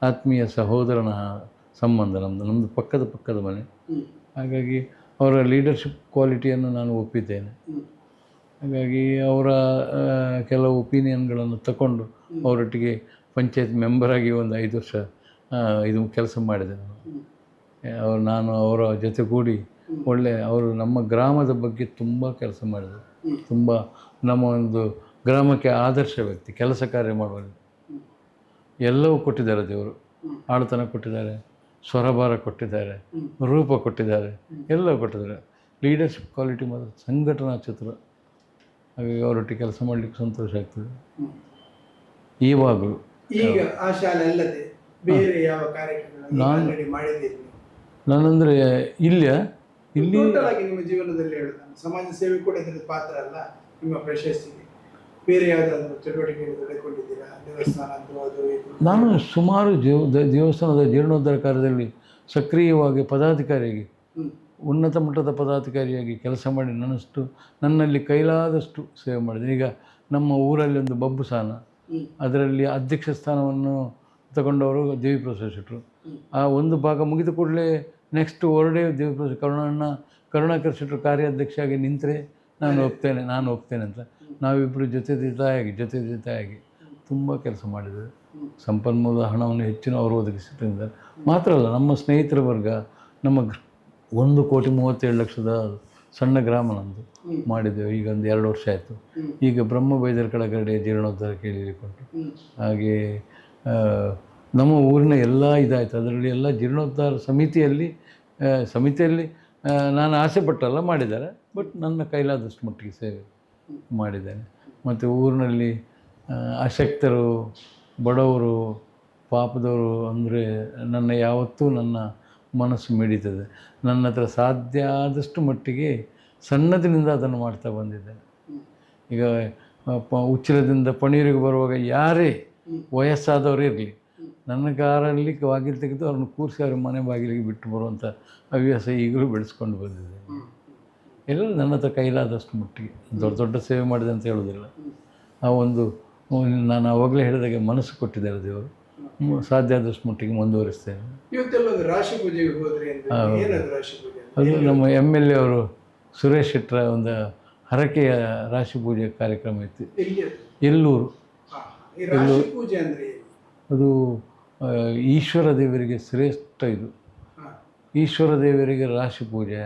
ಆತ್ಮೀಯ ಸಹೋದರನ ಸಂಬಂಧ ನಮ್ಮದು ಪಕ್ಕದ ಮನೆ ಹಾಗಾಗಿ ಅವರ ಲೀಡರ್ಶಿಪ್ ಕ್ವಾಲಿಟಿಯನ್ನು ನಾನು ಒಪ್ಪಿದ್ದೇನೆ ಹಾಗಾಗಿ ಅವರ ಕೆಲವು ಒಪಿನಿಯನ್ಗಳನ್ನು ತಗೊಂಡು ಅವರೊಟ್ಟಿಗೆ ಪಂಚಾಯತ್ ಮೆಂಬರಾಗಿ ಒಂದು 5 ವರ್ಷ ಇದು ಕೆಲಸ ಮಾಡಿದೆ ನಾನು ಅವರ ಜೊತೆ ಕೂಡಿ ಅವರು ನಮ್ಮ ಗ್ರಾಮದ ಬಗ್ಗೆ ತುಂಬ ಕೆಲಸ ಮಾಡಿದರು ತುಂಬ ನಮ್ಮ ಒಂದು ಗ್ರಾಮಕ್ಕೆ ಆದರ್ಶ ವ್ಯಕ್ತಿ ಕೆಲಸ ಕಾರ್ಯ ಮಾಡುವಲ್ಲಿ ಎಲ್ಲವೂ ಕೊಟ್ಟಿದ್ದಾರೆ ದೇವರು ಆಳ್ತನ ಕೊಟ್ಟಿದ್ದಾರೆ ಸ್ವರಭಾರ ಕೊಟ್ಟಿದ್ದಾರೆ ರೂಪ ಕೊಟ್ಟಿದ್ದಾರೆ ಎಲ್ಲವೂ ಕೊಟ್ಟಿದ್ದಾರೆ ಲೀಡರ್ಶಿಪ್ ಕ್ವಾಲಿಟಿ ಮಾತ್ರ ಸಂಘಟನಾ ಚಿತ್ರ ಹಾಗಾಗಿ ಅವರೊಟ್ಟಿಗೆ ಕೆಲಸ ಮಾಡಲಿಕ್ಕೆ ಸಂತೋಷ ಆಗ್ತದೆ ಇವಾಗಲೂ ಈಗ ಆ ಶಾಲೆ ಅಲ್ಲದೆ ಬೇರೆ ಯಾವ ಕಾರ್ಯಕ್ರಮ ಮಾಡಿದ್ದೀರಿ ನಾನಂದರೆ ಇಲ್ಲಿ ನಿಮ್ಮ ಜೀವನದಲ್ಲಿ ಹೇಳೋದು ಸಮಾಜ ಸೇವೆ ಕೂಡ ಇದರ ಪಾತ್ರ ಅಲ್ಲ ನಿಮ್ಮ ಪ್ರಶಸ್ತಿಗೆ ಬೇರೆ ಯಾವುದಾದ್ರು ಚಟುವಟಿಕೆಗಳು ತೊಡಗಿಕೊಂಡಿದ್ದೀರಾ ದೇವಸ್ಥಾನ ಅಥವಾ ನಾನು ಸುಮಾರು ದೇವಸ್ಥಾನದ ಜೀರ್ಣೋದ್ಧಾರ ಕಾರ್ಯದಲ್ಲಿ ಸಕ್ರಿಯವಾಗಿ ಪದಾಧಿಕಾರಿಯಾಗಿ ಉನ್ನತ ಮಟ್ಟದ ಪದಾಧಿಕಾರಿಯಾಗಿ ಕೆಲಸ ಮಾಡಿ ನನ್ನಲ್ಲಿ ಕೈಲಾದಷ್ಟು ಸೇವೆ ಮಾಡಿದೆ. ಈಗ ನಮ್ಮ ಊರಲ್ಲಿ ಒಂದು ಬಬ್ಬುಸಾನ ಅದರಲ್ಲಿ ಅಧ್ಯಕ್ಷ ಸ್ಥಾನವನ್ನು ತಗೊಂಡವರು ದೇವಿ ಪ್ರಸಾದ್ ಶೆಟ್ಟರು. ಆ ಒಂದು ಭಾಗ ಮುಗಿದ ಕೂಡಲೇ ನೆಕ್ಸ್ಟ್ ಹೊರಡೇ ದೇವಿ ಪ್ರಸಾದ್ ಕರುಣಾಕರ್ ಶೆಟ್ಟರು ಕಾರ್ಯಾಧ್ಯಕ್ಷರಾಗಿ ನಿಂತರೆ ನಾನು ಒಪ್ತೇನೆ ಅಂತ ನಾವಿಬ್ಬರು ಜೊತೆ ಜೊತೆಯಾಗಿ ತುಂಬ ಕೆಲಸ ಮಾಡಿದ್ದೇವೆ. ಸಂಪನ್ಮೂಲ ಹಣವನ್ನು ಹೆಚ್ಚಿನ ಅವರು ಒದಗಿಸಿದ್ದಾರೆ. ಮಾತ್ರ ಅಲ್ಲ, ನಮ್ಮ ಸ್ನೇಹಿತರ ವರ್ಗ ನಮ್ಮ 1,37,00,000 ಸಣ್ಣ ಗ್ರಾಮ ನಮ್ಮದು ಮಾಡಿದ್ದೇವೆ. ಈಗ ಒಂದು 2 ವರ್ಷ ಆಯಿತು. ಈಗ ಬ್ರಹ್ಮ ಬೈದರ ಕೆಳಗಡೆ ಜೀರ್ಣೋದ್ಧಾರ ಕೇಳಿಕೊಂಡು ಹಾಗೆ ನಮ್ಮ ಊರಿನ ಎಲ್ಲ ಇದಾಯಿತು. ಅದರಲ್ಲಿ ಎಲ್ಲ ಜೀರ್ಣೋದ್ಧಾರ ಸಮಿತಿಯಲ್ಲಿ ನಾನು ಆಸೆ ಪಟ್ಟಲ್ಲ ಮಾಡಿದ್ದಾರೆ. ಬಟ್ ನನ್ನ ಕೈಲಾದಷ್ಟು ಮಟ್ಟಿಗೆ ಸೇವೆ ಮಾಡಿದ್ದೇನೆ. ಮತ್ತು ಊರಿನಲ್ಲಿ ಅಶಕ್ತರು, ಬಡವರು, ಪಾಪದವರು ಅಂದರೆ ಯಾವತ್ತೂ ನನ್ನ ಮನಸ್ಸು ಮಿಡಿತದೆ. ನನ್ನ ಹತ್ರ ಸಾಧ್ಯ ಆದಷ್ಟು ಮಟ್ಟಿಗೆ ಸಣ್ಣದಿನಿಂದ ಅದನ್ನು ಮಾಡ್ತಾ ಬಂದಿದ್ದೇನೆ. ಈಗ ಉಚ್ಚಿಲದಿಂದ ಪಣೀರಿಗೆ ಬರುವಾಗ ಯಾರೇ ವಯಸ್ಸಾದವರು ಇರಲಿ, ನನ್ನ ಕಾರಲ್ಲಿ ಬಾಗಿಲು ತೆಗೆದು ಅವ್ರನ್ನ ಕೂರಿಸಿ ಅವ್ರ ಮನೆ ಬಾಗಿಲಿಗೆ ಬಿಟ್ಟು ಬರುವಂಥ ಹವ್ಯಾಸ ಈಗಲೂ ಬೆಳೆಸ್ಕೊಂಡು ಬಂದಿದೆ. ಎಲ್ಲರೂ ನನ್ನ ಹತ್ರ ಕೈಲಾದಷ್ಟು ಮಟ್ಟಿಗೆ ದೊಡ್ಡ ದೊಡ್ಡ ಸೇವೆ ಮಾಡಿದೆ ಅಂತ ಹೇಳೋದಿಲ್ಲ. ಆ ಒಂದು ನಾನು ಆವಾಗಲೇ ಹೇಳಿದಾಗೆ ಮನಸ್ಸು ಕೊಟ್ಟಿದ್ದಾರೆ ದೇವರು. ಸಾಧ್ಯ ಆದಷ್ಟು ಮಟ್ಟಿಗೆ ಮುಂದುವರಿಸ್ತೇನೆ. ರಾಶಿ ಪೂಜೆಗೆ ಹೋದ್ರೆ ಅದು ನಮ್ಮ MLA ಅವರು ಸುರೇಶ್ ಶೆಟ್ಟರ ಒಂದು ಹರಕೆಯ ರಾಶಿ ಪೂಜೆ ಕಾರ್ಯಕ್ರಮ ಇತ್ತು. ಎಲ್ಲೂರು. ಅದು ಈಶ್ವರ ದೇವರಿಗೆ ಶ್ರೇಷ್ಠ. ಇದು ಈಶ್ವರ ದೇವರಿಗೆ ರಾಶಿ ಪೂಜೆ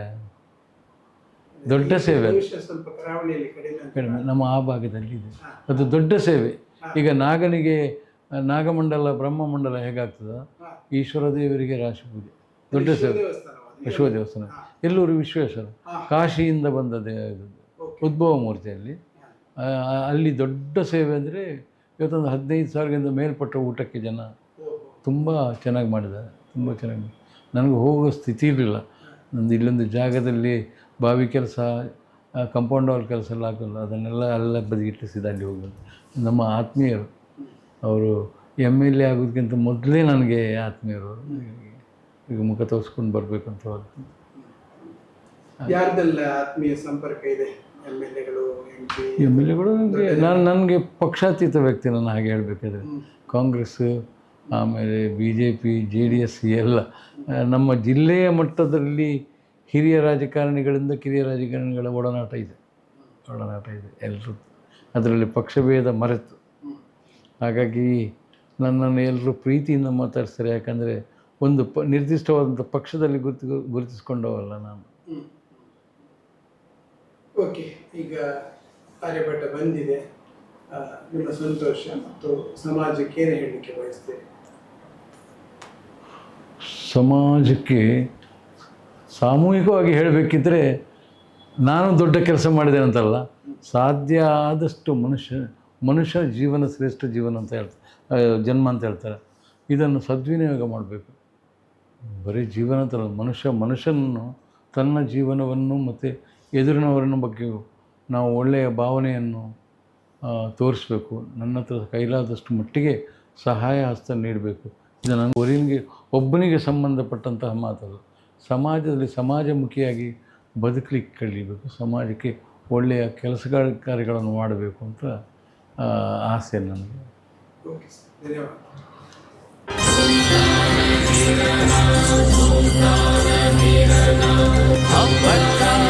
ದೊಡ್ಡ ಸೇವೆ. ಕಡಿಮೆ ನಮ್ಮ ಆ ಭಾಗದಲ್ಲಿ ಇದೆ. ಅದು ದೊಡ್ಡ ಸೇವೆ. ಈಗ ನಾಗನಿಗೆ ನಾಗಮಂಡಲ, ಬ್ರಹ್ಮಮಂಡಲ ಹೇಗಾಗ್ತದೆ, ಈಶ್ವರ ದೇವರಿಗೆ ರಾಶಿ ಪೂಜೆ ದೊಡ್ಡ ಸೇವೆ. ವಿಶ್ವ ದೇವಸ್ಥಾನ ಎಲ್ಲೂರು ವಿಶ್ವೇಶ್ವರ, ಕಾಶಿಯಿಂದ ಬಂದ ಉದ್ಭವ ಮೂರ್ತಿಯಲ್ಲಿ. ಅಲ್ಲಿ ದೊಡ್ಡ ಸೇವೆ ಅಂದರೆ ಇವತ್ತೊಂದು 15,000ಗಿಂತ ಮೇಲ್ಪಟ್ಟ ಊಟಕ್ಕೆ ಜನ ತುಂಬ ಚೆನ್ನಾಗಿ ಮಾಡಿದ್ದಾರೆ. ತುಂಬ ಚೆನ್ನಾಗಿ. ನನಗೆ ಹೋಗೋ ಸ್ಥಿತಿ ಇರಲಿಲ್ಲ. ನಂದು ಇಲ್ಲೊಂದು ಜಾಗದಲ್ಲಿ ಬಾವಿ ಕೆಲಸ, ಕಂಪೌಂಡ್ ವಾಲ್ ಕೆಲಸ ಎಲ್ಲ ಆಗೋಲ್ಲ. ಅದನ್ನೆಲ್ಲ ಎಲ್ಲ ಬದಿಗಿಟ್ಟಿಸಿದ ಅಲ್ಲಿ ಹೋಗೋದು. ನಮ್ಮ ಆತ್ಮೀಯರು ಅವರು MLA ಆಗೋದಕ್ಕಿಂತ ಮೊದಲೇ ನನಗೆ ಆತ್ಮೀಯರು. ಈಗ ಮುಖ ತೋರಿಸ್ಕೊಂಡು ಬರಬೇಕು ಅಂತ ಹೋಗ್ತೀನಿ. ಯಾರ್ದೆಲ್ಲ ಆತ್ಮೀಯ ಸಂಪರ್ಕ ಇದೆ? MLAಗಳು ನನಗೆ ಪಕ್ಷಾತೀತ ವ್ಯಕ್ತಿ. ನಾನು ಹಾಗೆ ಹೇಳಬೇಕಾದ್ರೆ ಕಾಂಗ್ರೆಸ್, ಆಮೇಲೆ BJP, JDS ಎಲ್ಲ ನಮ್ಮ ಜಿಲ್ಲೆಯ ಮಟ್ಟದಲ್ಲಿ ಹಿರಿಯ ರಾಜಕಾರಣಿಗಳಿಂದ ಕಿರಿಯ ರಾಜಕಾರಣಿಗಳ ಒಡನಾಟ ಇದೆ ಎಲ್ಲರೂ. ಅದರಲ್ಲಿ ಪಕ್ಷಭೇದ ಮರೆತು. ಹಾಗಾಗಿ ನನ್ನನ್ನು ಎಲ್ಲರೂ ಪ್ರೀತಿಯಿಂದ ಮಾತಾಡ್ತಾರೆ. ಯಾಕಂದರೆ ಒಂದು ನಿರ್ದಿಷ್ಟವಾದಂಥ ಪಕ್ಷದಲ್ಲಿ ಗುರುತಿಸ್ಕೊಂಡವಲ್ಲ ನಾನು. ಓಕೆ, ಈಗ ಆರ್ಯಭಟ ಬಂದಿದೆ, ನಿಮ್ಮ ಸಂತೋಷ ಮತ್ತು ಸಮಾಜಕ್ಕೆ ಏನು ಹೇಳಲಿಕ್ಕೆ ಬಯಸ್ತೇನೆ? ಸಮಾಜಕ್ಕೆ ಸಾಮೂಹಿಕವಾಗಿ ಹೇಳಬೇಕಿದ್ರೆ ನಾನು ದೊಡ್ಡ ಕೆಲಸ ಮಾಡಿದೆ ಅಂತಲ್ಲ, ಸಾಧ್ಯ ಆದಷ್ಟು ಮನುಷ್ಯ ಜೀವನ ಶ್ರೇಷ್ಠ ಜೀವನ ಅಂತ ಜನ್ಮ ಅಂತ ಹೇಳ್ತಾರೆ. ಇದನ್ನು ಸದ್ವಿನಿಯೋಗ ಮಾಡಬೇಕು. ಬರೀ ಜೀವನ ಅಂತಲ್ಲ, ಮನುಷ್ಯನನ್ನು ತನ್ನ ಜೀವನವನ್ನು ಮತ್ತು ಎದುರಿನವರನ್ನ ಬಗ್ಗೆ ನಾವು ಒಳ್ಳೆಯ ಭಾವನೆಯನ್ನು ತೋರಿಸ್ಬೇಕು. ನನ್ನ ಹತ್ರ ಕೈಲಾದಷ್ಟು ಮಟ್ಟಿಗೆ ಸಹಾಯ ಹಸ್ತ ನೀಡಬೇಕು. ಇದು ನನ್ನ ಒಬ್ಬನಿಗೆ ಸಂಬಂಧಪಟ್ಟಂತಹ ಮಾತಲ್ಲ. ಸಮಾಜದಲ್ಲಿ ಸಮಾಜಮುಖಿಯಾಗಿ ಬದುಕಲಿಕ್ಕೆ ಕಲಿಬೇಕು. ಸಮಾಜಕ್ಕೆ ಒಳ್ಳೆಯ ಕೆಲಸ ಕಾರ್ಯಗಳನ್ನು ಮಾಡಬೇಕು ಅಂತ ಆಸೆ ನನಗೆ. ಓಕೆ, ಧನ್ಯವಾದ. Abba